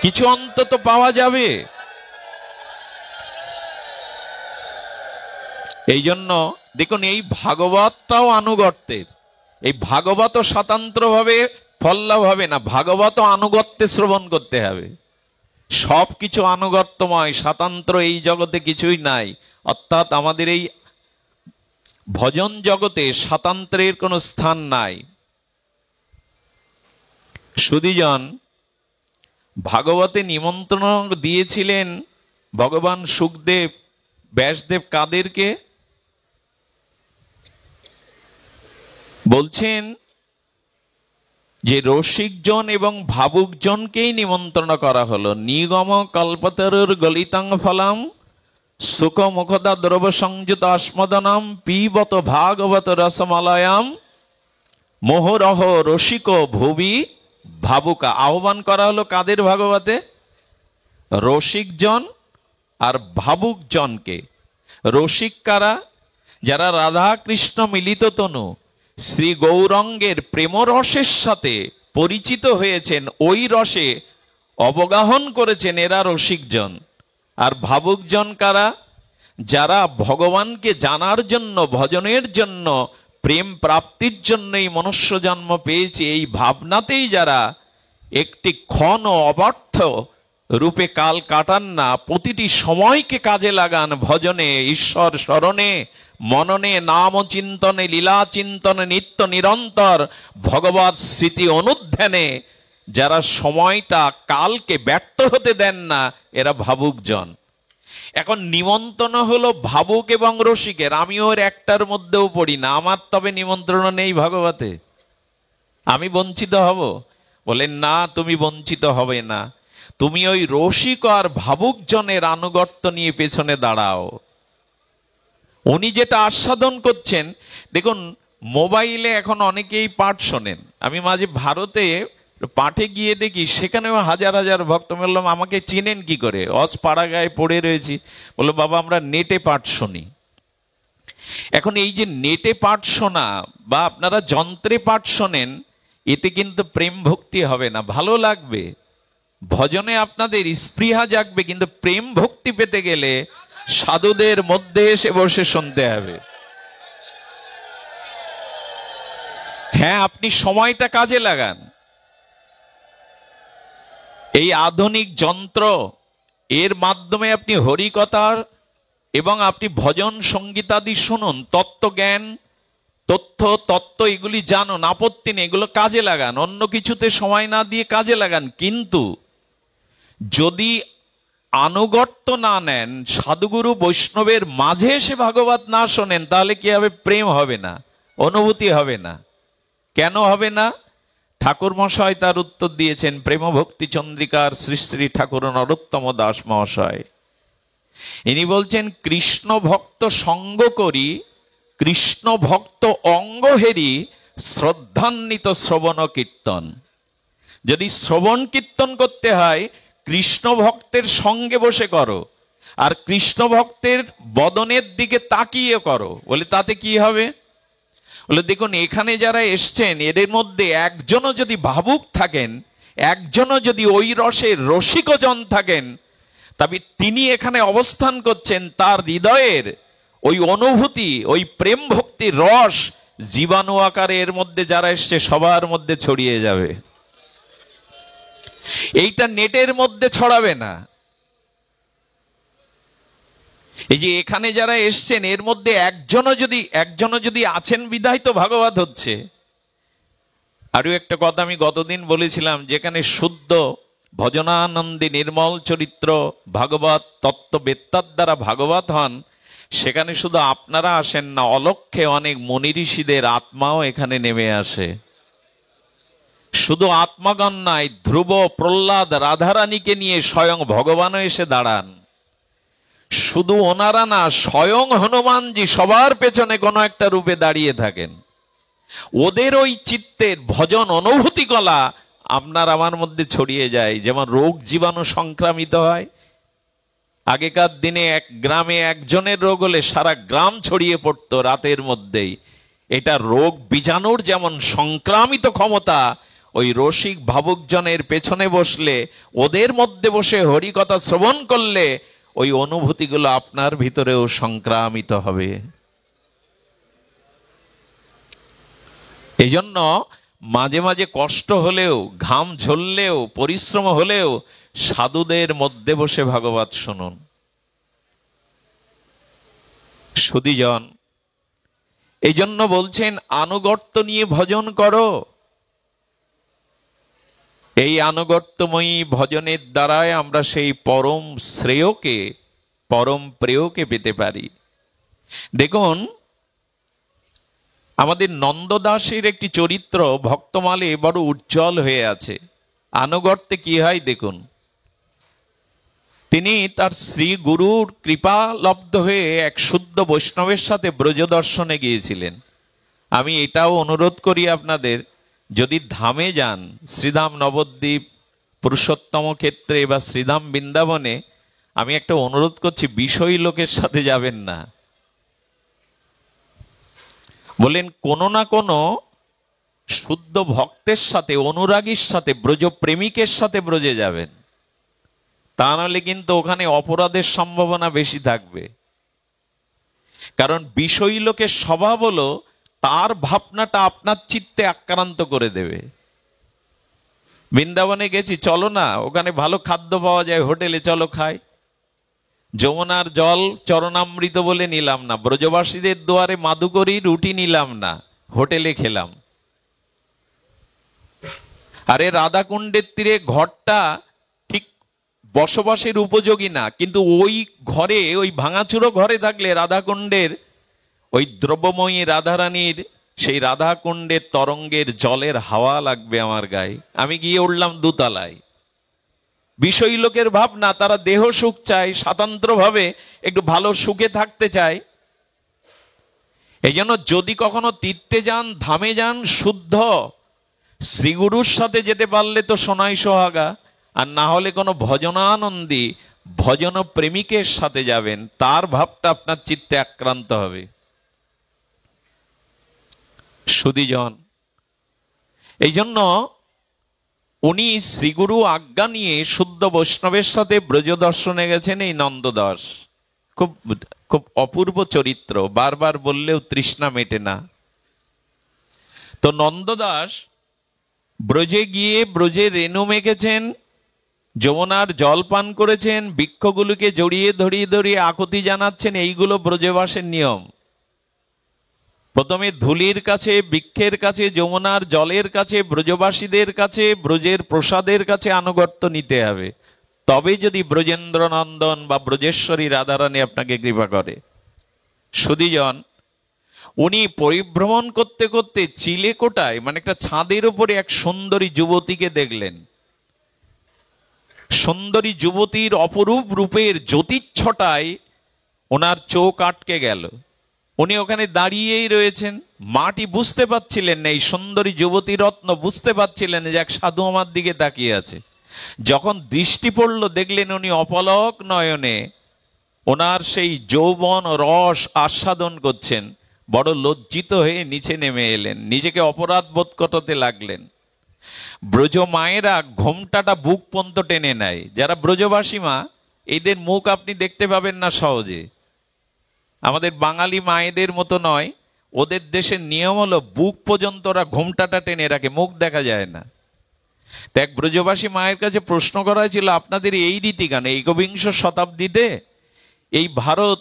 কিছু অন্তত পাওয়া যাবে। এই জন্য দেখুন, এই ভাগবতটাও আনুগত্যের। এই ভাগবত স্বতন্ত্রভাবে ফল লাভ হবে না, ভাগবত আনুগত্যে শ্রবণ করতে হবে। সব কিছু আনুগত্যময়, স্বাতন্ত্র এই জগতে কিছুই নাই। অর্থাৎ আমাদের এই ভজন জগতে স্বাতন্ত্রের কোনো স্থান নাই। সুধীজন, ভাগবতে নিমন্ত্রণ দিয়েছিলেন ভগবান শুকদেব, ব্যাসদেব কাদেরকে? বলছেন যে রসিকজন এবং ভাবুকজনকেই নিমন্ত্রণ করা হলো। নিগম কল্পতরুর গলিতাং ফলাম সুখ মুখদা দ্রব সংযুত আস্মদনাম পিবত ভাগবত রসমলয়াম মোহরহ রসিক ভুবি ভাবুকা। আহ্বান করা হলো কাদের ভাগবতে? রসিকজন আর ভাবুকজনকে। রসিক কারা? যারা রাধা কৃষ্ণ মিলিত তনু শ্রী গৌরঙ্গের প্রেমরসের সাথে পরিচিত হয়েছেন, ওই রসে অবগাহন করেছেন, এরা রসিকজন। আর ভাবুকজন কারা? যারা ভগবানকে জানার জন্য, ভজনের জন্য, প্রেম প্রাপ্তির জন্য এই মনুষ্য জন্ম পেয়েছে, এই ভাবনাতেই যারা একটি ক্ষণ অবর্থ রূপে কাল কাটান না, প্রতিটি সময়কে কাজে লাগান ভজনে, ঈশ্বর স্মরণে, মননে, নাম চিন্তনে, লীলা চিন্তনে, নিত্য নিরন্তর ভগবৎ স্মৃতি অনুধ্যানে যারা সময়টা, কালকে ব্যর্থ হতে দেন না, এরা ভাবুকজন। এখন নিমন্ত্রণ হলো ভাবুক এবং রসিকের, আমি ওর একটার মধ্যেও পড়ি না, আমার তবে নিমন্ত্রণ নেই ভাগবতে, আমি বঞ্চিত হব? বলেন না, তুমি বঞ্চিত হবে না, তুমি ওই রসিক আর ভাবুক জনের আনুগত্য নিয়ে পেছনে দাঁড়াও। উনি যেটা আস্বাদন করছেন, দেখুন মোবাইলে এখন অনেকেই পাঠ শোনেন, আমি মাঝে ভারতে পাঠে গিয়ে দেখি সেখানেও হাজার হাজার ভক্ত। বললাম আমাকে চিনেন কি করে? অজ পাড়া গায়ে পড়ে রয়েছি। বললো বাবা আমরা নেটে পাঠ শুনি। এখন এই যে নেটে পাঠ শোনা বা আপনারা যন্ত্রে পাঠ শোনেন, এতে কিন্তু প্রেম ভক্তি হবে না। ভালো লাগবে, ভজনে আপনাদের স্পৃহা জাগবে, কিন্তু প্রেম ভক্তি পেতে গেলে সাধুদের মধ্যে এসে বসে শুনতে হবে। হ্যাঁ, আপনি সময়টা কাজে লাগান। এই আধুনিক যন্ত্র, এর মাধ্যমে আপনি হরিকথার এবং আপনি ভজন সঙ্গীতাদি শুনুন, তত্ত্বজ্ঞান, তত্ত্ব এগুলি জানুন, আপত্তি নেই, এগুলো কাজে লাগান, অন্য কিছুতে সময় না দিয়ে কাজে লাগান। কিন্তু যদি আনুগত্য না নেন, সাধুগুরু বৈষ্ণবের মাঝে এসে ভাগবত না শোনেন, তাহলে কি হবে? প্রেম হবে না, অনুভূতি হবে না। কেন হবে না? ঠাকুর মশাই তার উত্তর দিয়েছেন প্রেম ভক্তি চন্দ্রিকার শ্রী শ্রী ঠাকুর নরোত্তম দাস মহাশয়। ইনি বলছেন কৃষ্ণ ভক্ত সঙ্গ করি, কৃষ্ণ ভক্ত অঙ্গ হেরি, শ্রদ্ধান্বিত শ্রবণ কীর্তন। যদি শ্রবণ কীর্তন করতে হয়, কৃষ্ণ ভক্তের সঙ্গে বসে করো, আর কৃষ্ণ ভক্তের বদনের দিকে তাকিয়ে করো। বলে তাতে কি হবে? বলে দেখুন এখানে যারা এসছেন এদের মধ্যে একজনও যদি ভাবুক থাকেন, একজনও যদি ওই রসের রসিকজন থাকেন, তবে তিনি এখানে অবস্থান করছেন, তার হৃদয়ের ওই অনুভূতি, ওই প্রেম ভক্তির রস জীবাণু আকারে এর মধ্যে যারা এসছে সবার মধ্যে ছড়িয়ে যাবে। এইটা নেটের মধ্যে ছড়াবে না। এই যে এখানে যারা এসছেন এর মধ্যে একজনও যদি আছেন বিধায় তো ভাগবত হচ্ছে। আরো একটা কথা আমি গতদিন বলেছিলাম, যেখানে শুদ্ধ ভজনানন্দী নির্মল চরিত্র ভাগবত তত্ত্ববেত্তার দ্বারা ভাগবত হন, সেখানে শুধু আপনারা আসেন না, অলক্ষ্যে অনেক মুনি ঋষিদের আত্মাও এখানে নেমে আসে। শুধু আত্মাগণ নয়, ধ্রুব, প্রহ্লাদ, রাধারানীকে নিয়ে স্বয়ং ভগবানও এসে দাঁড়ান। শুধু ওনারা না, স্বয়ং হনুমানজি সবার পেছনে কোনো একটা রূপে দাঁড়িয়ে থাকেন। ওদের ওই চিত্তের ভজন অনুভূতি কলা আপনার আমার মধ্যে ছড়িয়ে যায়। যেমন রোগ জীবাণু সংক্রামিত হয়, আগেকার দিনে এক গ্রামে একজনের রোগ হলে সারা গ্রাম ছড়িয়ে পড়তো রাতের মধ্যেই। এটা রোগ বীজাণুর যেমন সংক্রামিত ক্ষমতা, ওই রসিক ভাবুকজনের পেছনে বসলে, ওদের মধ্যে বসে হরিকথা শ্রবণ করলে ওই অনুভূতিগুলো আপনার ভিতরেও সংক্রামিত হবে। এই জন্য মাঝে মাঝে কষ্ট হলেও, ঘাম ঝরলেও, পরিশ্রম হলেও সাধুদের মধ্যে বসে ভাগবত শুনুন। সুধীজন, এই জন্য বলছেন আনুগত্য নিয়ে ভজন করো। এই আনুগত্যময়ী ভজনের দ্বারাই আমরা সেই পরম শ্রেয়কে, পরম প্রেয়কে পেতে পারি। দেখুন আমাদের নন্দদাসের একটি চরিত্র ভক্তমালে বড় উজ্জ্বল হয়ে আছে। আনুগত্যে কি হয় দেখুন, তিনি তার শ্রী গুরুর কৃপা লব্ধ হয়ে এক শুদ্ধ বৈষ্ণবের সাথে ব্রজ দর্শনে গিয়েছিলেন। আমি এটাও অনুরোধ করি আপনাদের, যদি ধামে যান, শ্রীধাম নবদ্বীপ, পুরুষোত্তম ক্ষেত্রে বা শ্রীধাম বৃন্দাবনে, আমি একটা অনুরোধ করছি, বিষয়ী লোকের সাথে যাবেন না। বলেন কোনো না কোনো শুদ্ধ ভক্তের সাথে, অনুরাগীর সাথে, ব্রজ প্রেমিকের সাথে ব্রজে যাবেন। তা নাহলে কিন্তু ওখানে অপরাধের সম্ভাবনা বেশি থাকবে। কারণ বিষয়ী লোকের স্বভাব হলো তার ভাবনাটা আপনার চিত্তে আক্রান্ত করে দেবে। বৃন্দাবনে গেছি, চলো না, ওখানে ভালো খাদ্য পাওয়া যায়, হোটেলে চলো খাই। যমুনার জল চরণামৃত বলে নিলাম না, ব্রজবাসীদের দুয়ারে মাদুকরি রুটি নিলাম না, হোটেলে খেলাম। আরে রাধাকুণ্ডের তীরে ঘরটা ঠিক বসবাসের উপযোগী না, কিন্তু ওই ঘরে, ওই ভাঙাচুরো ঘরে থাকলে রাধাকুণ্ডের ওই দ্রব্যময়ী রাধারানীর সেই রাধাকুণ্ডের তরঙ্গের জলের হাওয়া লাগবে আমার গায়ে। আমি গিয়ে উঠলাম দোতলায়। বিষয়ী লোকের ভাবনা, তারা দেহ সুখ চায়, স্বতন্ত্রভাবে একটু ভালো সুখে থাকতে চায়। এই জন্য যদি কখনো তীর্থে যান, ধামে যান, শুদ্ধ শ্রীগুরুর সাথে যেতে পারলে তো সোনাই সোহাগা, আর না হলে কোনো ভজনানন্দী ভজন প্রেমিকের সাথে যাবেন, তার ভাবটা আপনার চিত্তে আক্রান্ত হবে। সুধীজন, এই জন্য উনি শ্রীগুরু আজ্ঞা নিয়ে শুদ্ধ বৈষ্ণবের সাথে ব্রজ দর্শনে গেছেন। এই নন্দদাস খুব খুব অপূর্ব চরিত্র, বারবার বললেও তৃষ্ণা মেটে না। তো নন্দদাস ব্রজে গিয়ে ব্রজে রেণু মেখেছেন, যমুনার জল পান করেছেন, বৃক্ষগুলোকে জড়িয়ে ধরিয়ে ধরিয়ে আকুতি জানাচ্ছেন। এইগুলো ব্রজবাসের নিয়ম। প্রথমে ধুলির কাছে, বৃক্ষের কাছে, যমুনার জলের কাছে, ব্রজবাসীদের কাছে, ব্রজের প্রসাদের কাছে আনুগত্য নিতে হবে, তবে যদি ব্রজেন্দ্র নন্দন বা ব্রজেশ্বরী রাধারানী আপনাকে কৃপা করে। সুধীজন, উনি পরিভ্রমণ করতে করতে চিলেকোটায়, মানে একটা ছাদের উপরে এক সুন্দরী যুবতীকে দেখলেন। সুন্দরী যুবতীর অপরূপ রূপের জ্যোতিচ্ছটায় ওনার চোখ আটকে গেল। উনি ওখানে দাঁড়িয়েই রয়েছেন, মাটি বুঝতে পারছিলেন না, এই সুন্দরী যুবতী রত্ন বুঝতে পারছিলেন যে এক সাধু আমার দিকে তাকিয়ে আছে। যখন দৃষ্টি পড়ল, দেখলেন উনি অপলক নয়নে ওনার সেই যৌবন রস আস্বাদন করছেন। বড় লজ্জিত হয়ে নিচে নেমে এলেন, নিজেকে অপরাধ বোধ করতে লাগলেন। ব্রজ মায়েরা ঘোমটাটা বুক পর্যন্ত টেনে নেয়। যারা ব্রজবাসী মা, এদের মুখ আপনি দেখতে পাবেন না সহজে। আমাদের বাঙালি মায়েদের মতো নয়, ওদের দেশের নিয়ম হলো বুক পর্যন্ত ওরা ঘোমটাটা টেনে রাখে, মুখ দেখা যায় না। এক ব্রজবাসী মায়ের কাছে প্রশ্ন করা হয়েছিল, আপনাদের এই রীতি কেন? একবিংশ শতাব্দীতে এই ভারত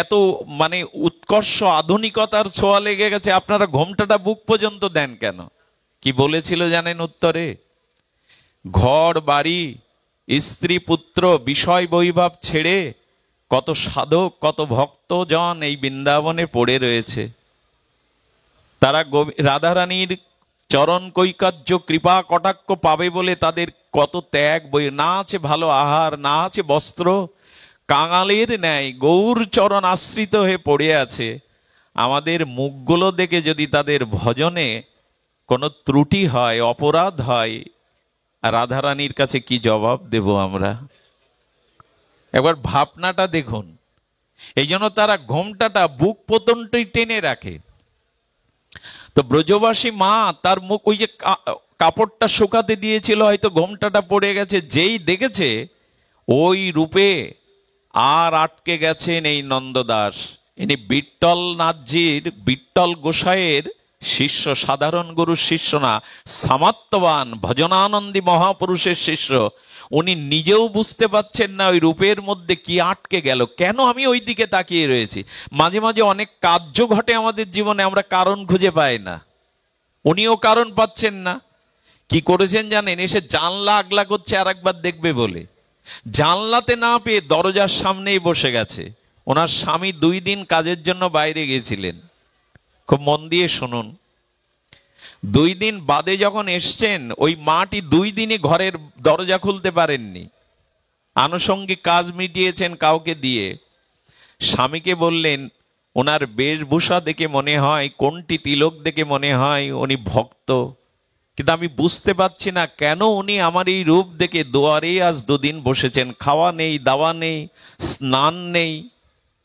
এত মানে উৎকর্ষ আধুনিকতার ছোঁয়া লেগে গেছে, আপনারা ঘোমটাটা বুক পর্যন্ত দেন কেন? কি বলেছিল জানেন উত্তরে? ঘর বাড়ি, স্ত্রী পুত্র, বিষয় বৈভব ছেড়ে কত সাধক, কত ভক্তজন এই বৃন্দাবনে পড়ে রয়েছে। তারা রাধারানীর চরণ কৈকার্য কৃপা কটাক্ষ পাবে বলে তাদের কত ত্যাগ, না আছে ভালো আহার, না আছে বস্ত্র, কাঙালের ন্যায় গৌর চরণ আশ্রিত হয়ে পড়ে আছে। আমাদের মুখগুলো দেখে যদি তাদের ভজনে কোনো ত্রুটি হয়, অপরাধ হয়, রাধারানীর কাছে কি জবাব দেব আমরা? একবার ভাবনাটা দেখুন। এই জন্য তারা ঘোমটাটা বুক পতনটি টেনে রাখে। তো ব্রজবাসী মা তার মুখ, ওই যে কাপড়টা শুকাতে দিয়েছিল, হয়তো ঘোমটাটা পড়ে গেছে, যেই দেখেছে ওই রূপে আর আটকে গেছেন এই নন্দদাস। ইনি বিট্টল নাথজির, বিট্টল গোসাইয়ের শিষ্য, সাধারণ গুরুর শিষ্য না, সামর্থ্যবান ভজনানন্দী মহাপুরুষের শিষ্য। উনি নিজেও বুঝতে পারছেন না ওই রূপের মধ্যে কি আটকে গেল, কেন আমি ওই দিকে তাকিয়ে রয়েছি। মাঝে মাঝে অনেক কার্য ঘটে আমাদের জীবনে, আমরা কারণ খুঁজে পাই না, উনিও কারণ পাচ্ছেন না। কি করেছেন জানেন? এসে জানলা আগলা করছে আর একবার দেখবে বলে, জানলাতে না পেয়ে দরজার সামনেই বসে গেছে। ওনার স্বামী 2 দিন কাজের জন্য বাইরে গিয়েছিলেন। খুব মন দিয়ে শুনুন। 2 দিন বাদে যখন এসছেন, ওই মাটি 2 দিনে ঘরের দরজা খুলতে পারেননি। আনুষঙ্গিক কাজ মিটিয়েছেন কাউকে দিয়ে। স্বামীকে বললেন, ওনার বেশভূষা দেখে মনে হয়, কোনটি তিলক দেখে মনে হয় উনি ভক্ত, কিন্তু আমি বুঝতে পারছি না কেন উনি আমার এই রূপ দেখে দুয়ারে আজ 2 দিন বসেছেন। খাওয়া নেই, দাওয়া নেই, স্নান নেই,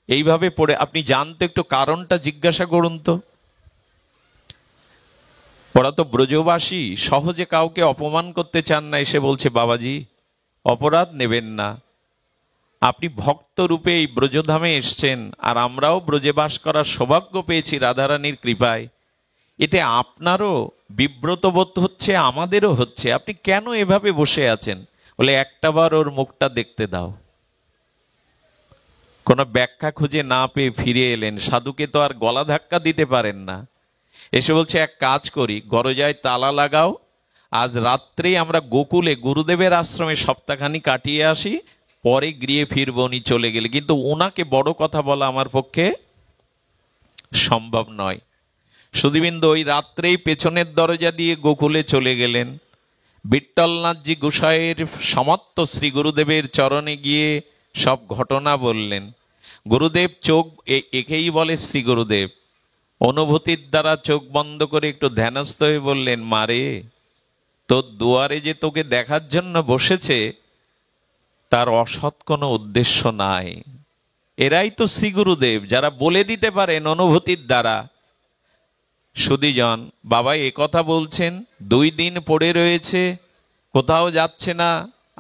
এইভাবে পড়ে। আপনি জানতে একটু কারণটা জিজ্ঞাসা করুন তো। ওরা তো ব্রজবাসী, সহজে কাউকে অপমান করতে চান না। এসে বলছে, বাবাজি অপরাধ নেবেন না, আপনি ভক্ত রূপে এই ব্রজধামে এসছেন, আর আমরাও ব্রজে বাস করার সৌভাগ্য পেয়েছি রাধারানীর কৃপায়। এতে আপনারও বিব্রত বোধ হচ্ছে, আমাদেরও হচ্ছে, আপনি কেন এভাবে বসে আছেন? বলে, একটাবার ওর মুখটা দেখতে দাও। কোনো ব্যাখ্যা খুঁজে না পেয়ে ফিরে এলেন। সাধুকে তো আর গলা ধাক্কা দিতে পারেন না। এসে বলছে, এক কাজ করি, দরজায় তালা লাগাও, আজ রাত্রেই আমরা গোকুলে গুরুদেবের আশ্রমে সপ্তাহখানি কাটিয়ে আসি, পরে গৃহে ফিরবো, উনি চলে গেলে। কিন্তু ওনাকে বড় কথা বলা আমার পক্ষে সম্ভব নয়। সুধীবৃন্দ, ওই রাত্রেই পেছনের দরজা দিয়ে গোকুলে চলে গেলেন। বিট্টলনাথজি গোসাইয়ের সমস্ত শ্রী গুরুদেবের চরণে গিয়ে সব ঘটনা বললেন। গুরুদেব চোখ, একেই বলে শ্রী গুরুদেব, অনুভূতির দ্বারা চোখ বন্ধ করে একটু ধ্যানস্থ হয়ে বললেন, মারে, তোর দুয়ারে যে তোকে দেখার জন্য বসেছে তার অসৎ কোনো উদ্দেশ্য নাই। এরাই তো শ্রী গুরুদেব, যারা বলে দিতে পারেন অনুভূতির দ্বারা। সুধীজন, বাবা এ কথা বলছেন, 2 দিন পড়ে রয়েছে, কোথাও যাচ্ছে না,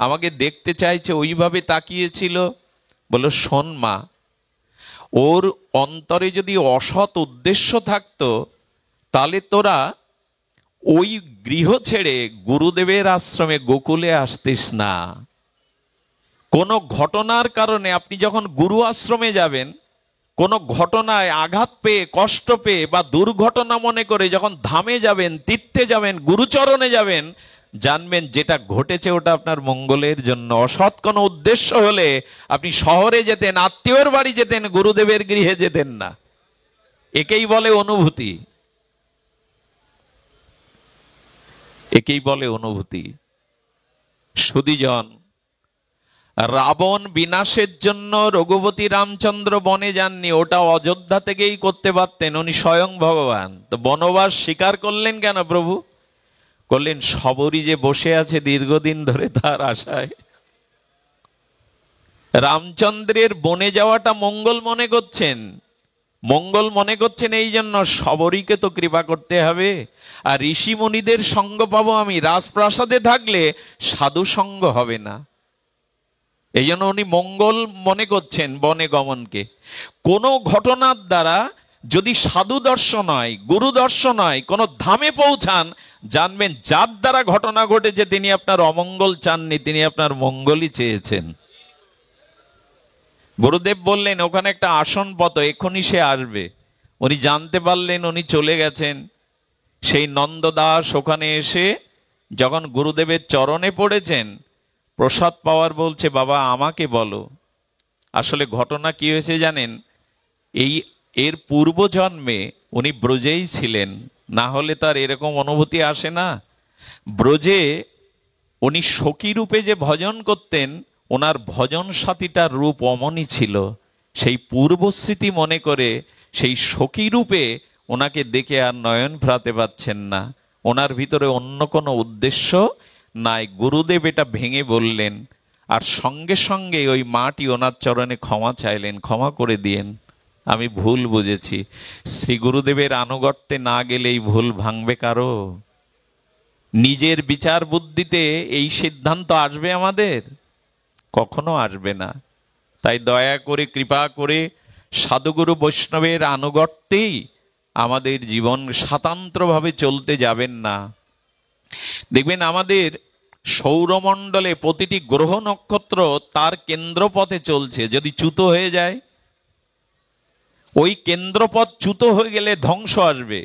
আমাকে দেখতে চাইছে, ওইভাবে তাকিয়েছিল। বলল, শোন মা, ওর অন্তরে যদি অসৎ উদ্দেশ্য থাকতো তাহলে তোরা ওই গৃহ ছেড়ে গুরুদেবের আশ্রমে গোকুলে আসতিস না। কোনো ঘটনার কারণে আপনি যখন গুরু আশ্রমে যাবেন, কোনো ঘটনায় আঘাত পেয়ে, কষ্ট পেয়ে বা দুর্ঘটনা মনে করে যখন ধামে যাবেন, তীর্থে যাবেন, গুরুচরণে যাবেন, জানবেন যেটা ঘটেছে ওটা আপনার মঙ্গলের জন্য। অসৎ কোনো উদ্দেশ্য হলে আপনি শহরে যেতেন, আত্মীয়র বাড়ি যেতেন, গুরুদেবের গৃহে যেতেন না। একেই বলে অনুভূতি, একেই বলে অনুভূতি। সুধীজন, রাবণ বিনাশের জন্য রঘুপতি রামচন্দ্র বনে যাননি, ওটা অযোধ্যা থেকেই করতে পারতেন, উনি স্বয়ং ভগবান। তো বনবাস স্বীকার করলেন কেন প্রভু? করলেন সবরই যে বসে আছে দীর্ঘদিন ধরে তার আশায়। রামচন্দ্রের বনে যাওয়াটা মঙ্গল মনে করছেন, মঙ্গল মনে করছেন এই জন্য সবরীকে তো কৃপা করতে হবে। আর ঋষি মুনিদের সঙ্গ পাবো আমি, রাজপ্রাসাদে থাকলে সাধু সঙ্গ হবে না। এই জন্য উনি মঙ্গল মনে করছেন বনে গমনকে। কোনো ঘটনার দ্বারা যদি সাধু দর্শন হয়, গুরু দর্শন হয়, কোনো ধামে পৌঁছান, জানবেন যার দ্বারা ঘটনা ঘটেছে তিনি আপনার অমঙ্গল চাননি, তিনি আপনার মঙ্গলই চেয়েছেন। গুরুদেব বললেন ওখানে একটা আসন পত, এখনই সে আসবে। উনি জানতে পারলেন উনি চলে গেছেন। সেই নন্দদাস ওখানে এসে যখন গুরুদেবের চরণে পড়েছেন, প্রসাদ পাওয়ার বলছে, বাবা আমাকে বলো আসলে ঘটনা কি হয়েছে জানেন? এর পূর্ব জন্মে উনি ব্রজেই ছিলেন, না হলে তার এরকম অনুভূতি আসে না। ব্রজে উনি সখী রূপে যে ভজন করতেন, ওনার ভজন সাথীটার রূপ অমনই ছিল। সেই পূর্বস্মৃতি মনে করে সেই সখী রূপে ওনাকে দেখে আর নয়ন ভরাতে পারছেন না। ওনার ভিতরে অন্য কোনো উদ্দেশ্য নাই। গুরুদেব এটা ভেঙে বললেন, আর সঙ্গে সঙ্গে ওই মাটি ওনার চরণে ক্ষমা চাইলেন, ক্ষমা করে দিয়েন, আমি ভুল বুঝেছি। শ্রী গুরুদেবের আনুগত্যে না গেলে এই ভুল ভাঙবে কারো? নিজের বিচার বুদ্ধিতে এই সিদ্ধান্ত আসবে আমাদের? কখনো আসবে না। তাই দয়া করে, কৃপা করে সাধুগুরু বৈষ্ণবের আনুগত্যেই আমাদের জীবন স্বতন্ত্রভাবে চলতে যাবেন না। দেখবেন আমাদের সৌরমণ্ডলে প্রতিটি গ্রহ নক্ষত্র তার কেন্দ্রপথে চলছে। যদি চ্যুত হয়ে যায়, ওই কেন্দ্রপথ চ্যুত হয়ে গেলে ধ্বংস আসবে,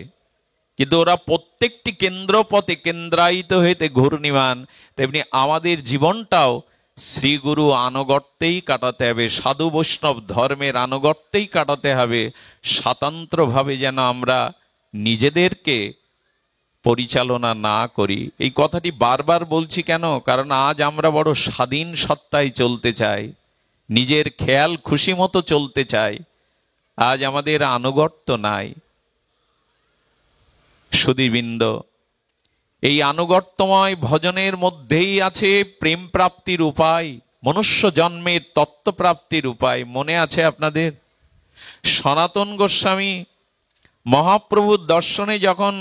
কিন্তু ওরা প্রত্যেকটি কেন্দ্রপথে কেন্দ্রায়িত হইতে ঘূর্ণিমান। তেমনি আমাদের জীবনটাও শ্রীগুরু আনুগত্যেই কাটাতে হবে, সাধু বৈষ্ণব ধর্মের আনুগত্যেই কাটাতে হবে। স্বতন্ত্রভাবে যেন আমরা নিজেদেরকে পরিচালনা না করি। এই কথাটি বারবার বলছি কেন? কারণ আজ আমরা বড় স্বাধীন সত্তায় চলতে চাই, নিজের খেয়াল খুশি মতো চলতে চাই। আজ আমাদের আনুগত্য নাই। সুধীবৃন্দ, এই আনুগত্যময় ভজনের মধ্যেই আছে প্রেম প্রাপ্তির উপায়, মনুষ্য জন্মের তত্ত্ব প্রাপ্তির উপায়। মনে আছে আপনাদের, সনাতন গোস্বামী মহাপ্রভুর দর্শনে যখন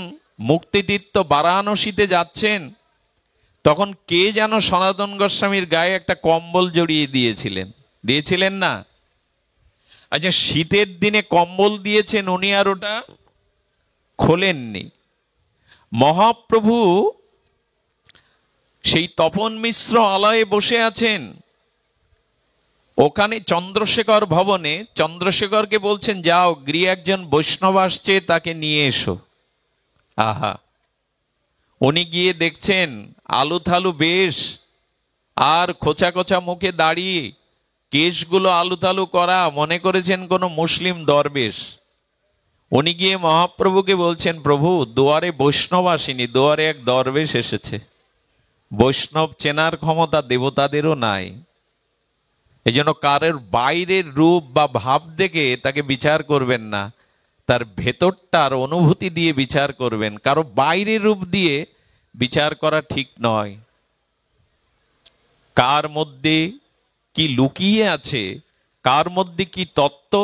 মুক্তিতীর্থ বারাণসীতে যাচ্ছেন, তখন কে যেন সনাতন গোস্বামীর গায়ে একটা কম্বল জড়িয়ে দিয়েছিলেন না? আচ্ছা, শীতের দিনে কম্বল দিয়েছেন, উনি আর ওটা খোলেননি। মহাপ্রভু সেই তপন মিশ্র আলয়ে বসে আছেন, ওখানে চন্দ্রশেখর ভবনে। চন্দ্রশেখরকে বলছেন, যাও গৃহে একজন বৈষ্ণব আসছে, তাকে নিয়ে এসো। আহা, উনি গিয়ে দেখছেন আলু থালু বেশ, আর খোঁচা খোঁচা মুখে দাঁড়িয়ে, কেশগুলো আলু থালু করা, মনে করেছেন কোনো মুসলিম দরবেশ। উনি গিয়ে মহাপ্রভুকে বলছেন, প্রভু দুয়ারে বৈষ্ণব আসেনি, দুয়ারে এক দরবেশ এসেছে। বৈষ্ণব চেনার ক্ষমতা দেবতাদেরও নাই। এই জন্য কারোর বাইরের রূপ বা ভাব দেখে তাকে বিচার করবেন না, তার ভেতরটার অনুভূতি দিয়ে বিচার করবেন। কারো বাইরের রূপ দিয়ে বিচার করা ঠিক নয়। কার মধ্যে কি লুকিয়ে আছে, কার মধ্যে কি তত্ত্ব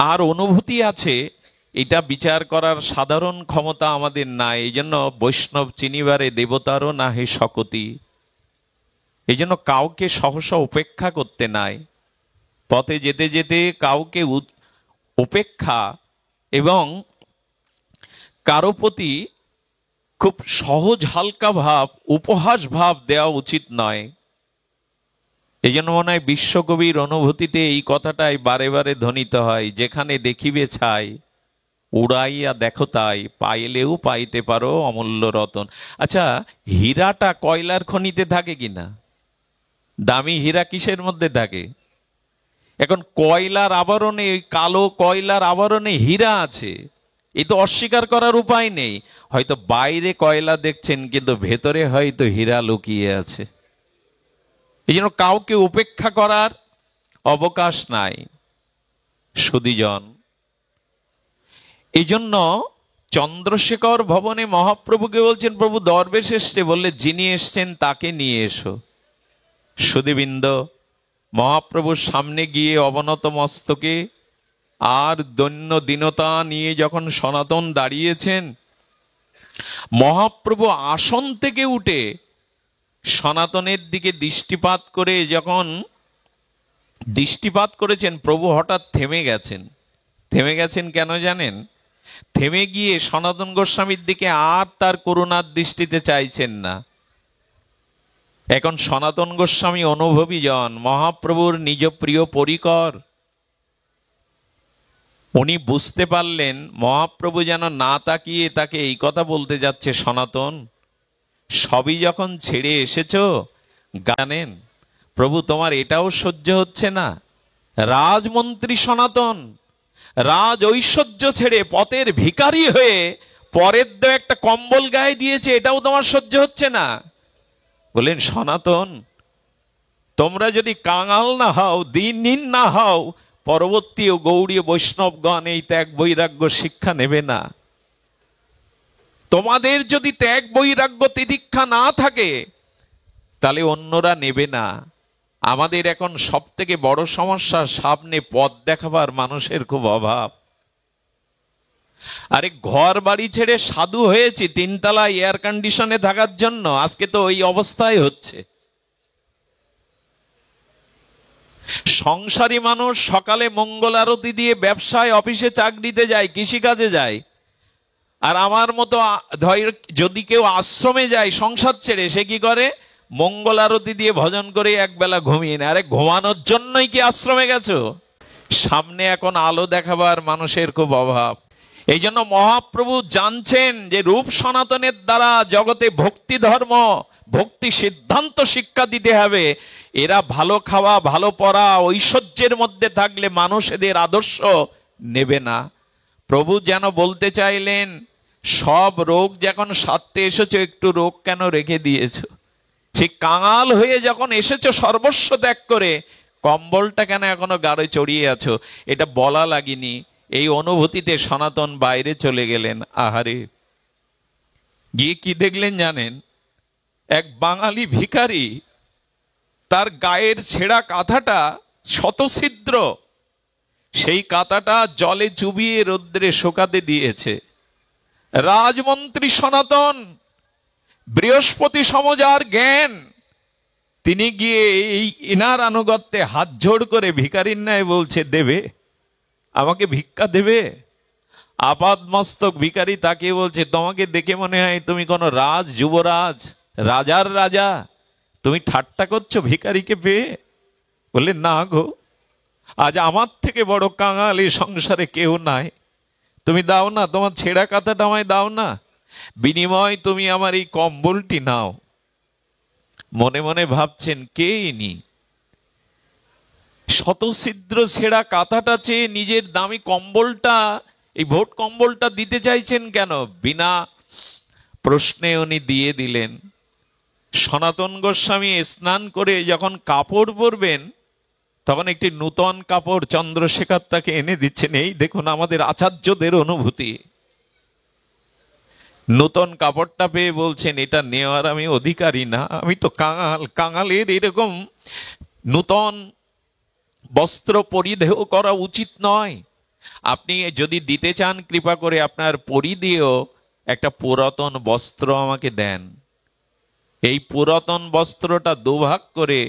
আর অনুভূতি আছে, এটা বিচার করার সাধারণ ক্ষমতা আমাদের নাই। এই জন্য বৈষ্ণব চিনিবারে দেবতারও না হে শকতি। এই জন্য কাউকে সহসা উপেক্ষা করতে নাই। পথে যেতে যেতে কাউকে উপেক্ষা এবং কারো প্রতি খুব সহজ হালকা ভাব, উপহাস ভাব দেওয়া উচিত নয়। এই জন্য মনে হয় বিশ্বকবির অনুভূতিতে এই কথাটাই বারে বারে ধ্বনিত হয়, যেখানে দেখিবে ছাই উড়াইয়া দেখো তাই, পাইলেও পাইতে পারো অমূল্য রতন। আচ্ছা, হীরাটা কয়লার খনিতে থাকে কিনা? দামি হীরা কিসের মধ্যে থাকে? এখন কয়লার আবরণে, ওই কালো কয়লার আবরণে হীরা আছে, এ তো অস্বীকার করার উপায় নেই। হয়তো বাইরে কয়লা দেখছেন, কিন্তু ভেতরে হয়তো হীরা লুকিয়ে আছে। এই জন্য কাউকে উপেক্ষা করার অবকাশ নাই সুধীজন। এই জন্য চন্দ্রশেখর ভবনে মহাপ্রভুকে বলছেন, প্রভু দরবেশ এসছে, বললে যিনি এসছেন তাকে নিয়ে এসো। সুধীবৃন্দ, মহাপ্রভুর সামনে গিয়ে অবনত মস্তকে আর দৈন্য দীনতা নিয়ে যখন সনাতন দাঁড়িয়েছেন, মহাপ্রভু আসন থেকে উঠে সনাতনের দিকে দৃষ্টিপাত করে যখন দৃষ্টিপাত করেছেন, প্রভু হঠাৎ থেমে গেছেন। থেমে গেছেন কেন জানেন? থেমে গিয়ে সনাতন গোস্বামীর দিকে আর তার করুণার দৃষ্টিতে চাইছেন না। এখন সনাতন গোস্বামী অনুভবী জন, মহাপ্রভুর নিজ প্রিয় পরিকর। উনি বুঝতে পারলেন মহাপ্রভু যেন না তাকিয়ে তাকে এই কথা বলতে যাচ্ছে, সনাতন সবই যখন ছেড়ে এসেছো, জানেন প্রভু তোমার এটাও সহ্য হচ্ছে না? রাজমন্ত্রী সনাতন রাজ ঐশ্বর্য ছেড়ে পথের ভিখারি হয়ে পরের একটা কম্বল গায়ে দিয়েছে, এটাও তোমার সহ্য হচ্ছে না? বলেন, সনাতন তোমরা যদি কাঙাল না হও, দিনহীন না হও, পরবর্তী ও গৌড়ীয় বৈষ্ণবগণ এই ত্যাগ বৈরাগ্য শিক্ষা নেবে না। তোমাদের যদি ত্যাগ বৈরাগ্য তিতিক্ষা না থাকে, তাহলে অন্যরা নেবে না। আমাদের এখন সব থেকে বড় সমস্যা, সামনে পথ দেখাবার মানুষের খুব অভাব। আরে ঘর বাড়ি ছেড়ে সাধু হয়েছি তিনতলায় এয়ার কন্ডিশনে থাকার জন্য, আজকে তো ওই অবস্থায় হচ্ছে। সংসারী মানুষ সকালে মঙ্গল আরতি দিয়ে ব্যবসায়, অফিসে, চাকরিতে যায়, কৃষিকাজে যায়। আর আমার মতো যদি কেউ আশ্রমে যায় সংসার ছেড়ে, সে কি করে? মঙ্গল আরতি দিয়ে ভজন করে একবেলা ঘুমিয়ে নেয়। আরে ঘুমানোর জন্যই কি আশ্রমে গেছো? সামনে এখন আলো দেখাবার মানুষের খুব অভাব। এই জন্য মহাপ্রভু জানছেন যে রূপ সনাতনের দ্বারা জগতে ভক্তি ধর্ম, ভক্তি সিদ্ধান্ত শিক্ষা দিতে হবে। এরা ভালো খাওয়া, ভালো পড়া, ঐশ্বর্যের মধ্যে থাকলে মানুষ এদের আদর্শ নেবে না। প্রভু যেন বলতে চাইলেন, সব রোগ যখন সারতে এসেছো, একটু রোগ কেন রেখে দিয়েছো? সেই কাঙাল হয়ে যখন এসেছো সর্বস্ব ত্যাগ করে, কম্বলটা কেন এখনো গাড়ে চড়িয়ে আছো? এটা বলা লাগেনি। এই অনুভূতিতে সনাতন বাইরে চলে গেলেন। আহারে, গিয়ে কি দেখলেন জানেন? এক বাঙালি ভিখারি তার গায়ের ছেঁড়া কাঁথাটা শতছিদ্র, সেই কাঁথাটা জলে চুবিয়ে রৌদ্রে শুকাতে দিয়েছে। রাজমন্ত্রী সনাতন, বৃহস্পতি সমজার জ্ঞান, তিনি গিয়ে এই ইনার আনুগত্যে হাত জোড় করে ভিখারির ন্যায় বলছে, দেবে আমাকে ভিক্ষা দেবে? আপাদ মস্তক ভিখারি তাকে বলছে, তোমাকে দেখে মনে হয় তুমি কোনো রাজ, যুবরাজ, রাজার রাজা, তুমি ঠাট্টা করছো ভিখারিকে পেয়ে? বললে, না গো, আজ আমার থেকে বড় কাঙাল এই সংসারে কেউ নাই। তুমি দাও না, তোমার ছেঁড়া কাঁথাটা আমায় দাও না। বিনিময় তুমি আমার এই কম্বলটি নাও। মনে মনে ভাবছেন, কে ইনি? শতছিদ্র ছেঁড়া কাঁথাটা চেয়ে নিজের দামি কম্বলটা, এই ভোট কম্বলটা দিতে চাইছেন কেন? বিনা প্রশ্নে উনি দিয়ে দিলেন। সনাতন গোস্বামী স্নান করে যখন কাপড় পরবেন, তখন একটি নূতন কাপড় চন্দ্রশেখর তাকে এনে দিচ্ছেন। এই দেখুন আমাদের আচার্যদের অনুভূতি। নূতন কাপড়টা পেয়ে বলছেন, এটা নেওয়ার আমি অধিকারী না, আমি তো কাঙাল। কাঙালের এরকম নূতন বস্ত্র পরিধেয় করা উচিত নয়। আপনি যদি দিতে চান, কৃপা করে আপনার পরিধেয় একটা পুরাতন বস্ত্র আমাকে দেন। এই পুরাতন বস্ত্রটা দুভাগ করে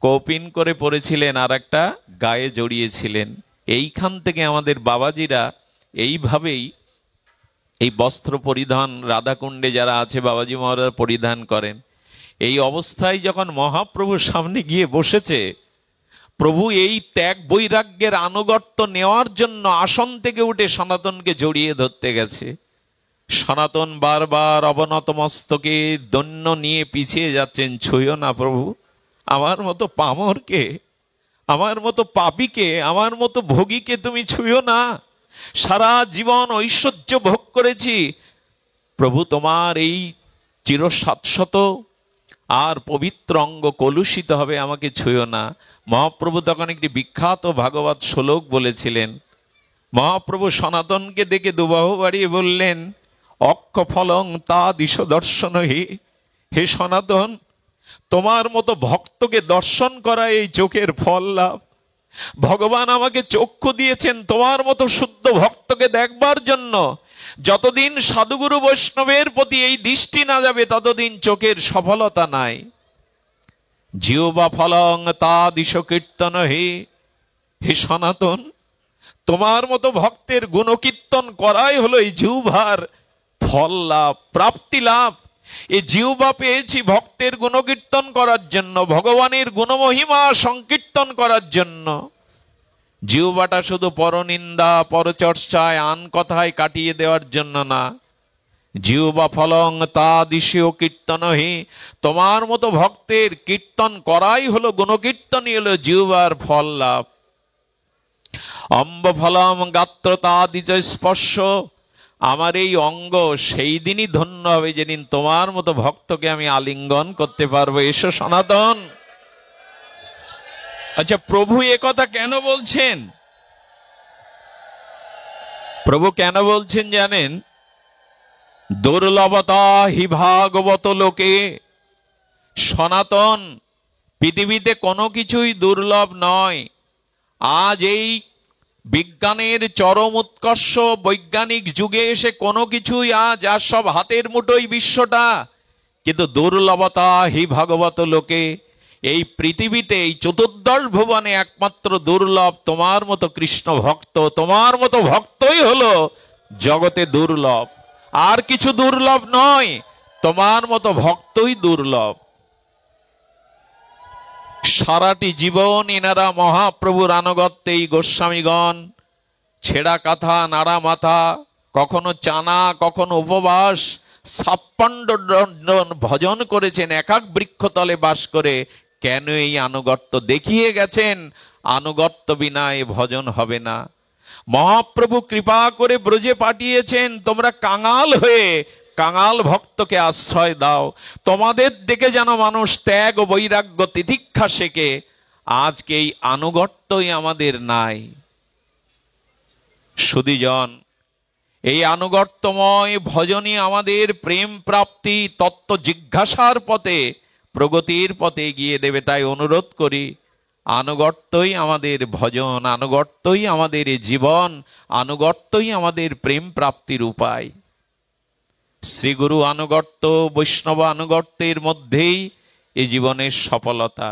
কৌপিন করে পরেছিলেন, আর একটা গায়ে জড়িয়েছিলেন। এইখান থেকে আমাদের বাবাজিরা এইভাবেই এই বস্ত্র পরিধান, রাধাকুণ্ডে যারা আছে বাবাজি মহারাজ পরিধান করেন। এই অবস্থায় যখন মহাপ্রভুর সামনে গিয়ে বসেছে, প্রভু এই ত্যাগ বৈরাগ্যের আনুগত্য নেওয়ার জন্য আসন থেকে উঠে সনাতনকে জড়িয়ে ধরতে গেছে। সনাতন বারবার অবনত মস্তকে দৈন্য নিয়ে পিছিয়ে যাচ্ছেন, ছুঁয়ো না প্রভু, আমার মতো পামরকে, আমার মতো পাপীকে, আমার মতো ভোগীকে তুমি ছুঁয়ো না। সারা জীবন ঐশ্বর্য ভোগ করেছি প্রভু, তোমার এই চিরশাশ্বত আর পবিত্র অঙ্গ কলুষিত হবে, আমাকে ছুঁয়ো না। মহাপ্রভু তখন একটি বিখ্যাত ভাগবত শ্লোক বলেছিলেন। মহাপ্রভু সনাতনকে দেখে দুবাহু বাড়িয়ে বললেন, অক্ষ ফলং তা দিশ দর্শন হে সনাতন, তোমার মতো ভক্তকে দর্শন করা এই চোখের ফল লাভ। ভগবান আমাকে চক্ষু দিয়েছেন তোমার মতো শুদ্ধ ভক্তকে দেখবার জন্য। যতদিন সাধুগুরু বৈষ্ণবের প্রতি এই দৃষ্টি না যাবে, ততদিন চোখের সফলতা নাই। জিহ্বা ফলং তা দিশ কীর্তন হে সনাতন, তোমার মতো ভক্তের গুণকীর্তন করাই হলো এই জিহ্বার ফল লাভ, প্রাপ্তি লাভ। এই জিহ্বা পেয়েছি ভক্তের গুণকীর্তন করার জন্য, ভগবানের গুণমহিমা সংকীর্তন করার জন্য। জিহ্বাটা শুধু পরনিন্দা, পরচর্চায়, আন কথায় কাটিয়ে দেওয়ার জন্য না। জিহ্বা ফলং তা দিশীয় কীর্তন তোমার মতো ভক্তের কীর্তন করাই হলো, গুণকীর্তনই হলো জিহ্বার ফল লাভ। অম্ব ফলম গাত্র তা দিজ স্পর্শ, আমার এই অঙ্গ সেই দিনই ধন্য হবে যেদিন তোমার মতো ভক্তকে আমি আলিঙ্গন করতে পারবো। এসো সনাতন। আচ্ছা, প্রভু এ কথা কেন বলছেন? প্রভু কেন বলছেন জানেন? দুর্লভতা হি ভাগবত লোকে, সনাতন পৃথিবীতে কোনো কিছুই দুর্লভ নয়। আজ এই বিজ্ঞানের চরম উৎকর্ষ, বৈজ্ঞানিক যুগে এসে কোনো কিছুই আজ আর সব হাতের মুঠোই বিশ্বটা, কিন্তু দুর্লভতা হি ভাগবত লোকে, এই পৃথিবীতে, এই চতুর্দশ ভুবনে একমাত্র দুর্লভ তোমার মতো কৃষ্ণ ভক্ত। তোমার মতো ভক্তই হলো জগতে দুর্লভ, আর কিছু দুর্লভ নয়, তোমার মতো ভক্তই দুর্লভ। সারাটি জীবন এনারা মহাপ্রভুর আনুগত্যে, এই গোস্বামীগণ ছেঁড়া কাঁথা, নাড়া মাথা, কখনো চানা, কখনো উপবাস, 56 ভজন করেছেন একাক বৃক্ষতলে বাস করে। কেন? এই আনুগত্য দেখিয়ে গেছেন, আনুগত্য বিনা এ ভজন হবে না। মহাপ্রভু কৃপা করে ব্রজে পাঠিয়েছেন, তোমরা কাঙাল হয়ে কাঙাল ভক্তকে আশ্রয় দাও। তোমাদের দেখে যেন মানুষ ত্যাগ ও বৈরাগ্য তিতিক্ষা শেখে। আজকে এই আনুগত্যই আমাদের নাই। সুধীজন, এই আনুগত্যময় ভজনই আমাদের প্রেম প্রাপ্তি, তত্ত্ব জিজ্ঞাসার পথে, প্রগতির পথে এগিয়ে দেবে। তাই অনুরোধ করি, আনুগত্যই আমাদের ভজন, আনুগত্যই আমাদের জীবন, আনুগত্যই আমাদের প্রেম প্রাপ্তির উপায়। শ্রীগুরু আনুগত্য, বৈষ্ণব আনুগত্যের মধ্যেই এই জীবনের সফলতা।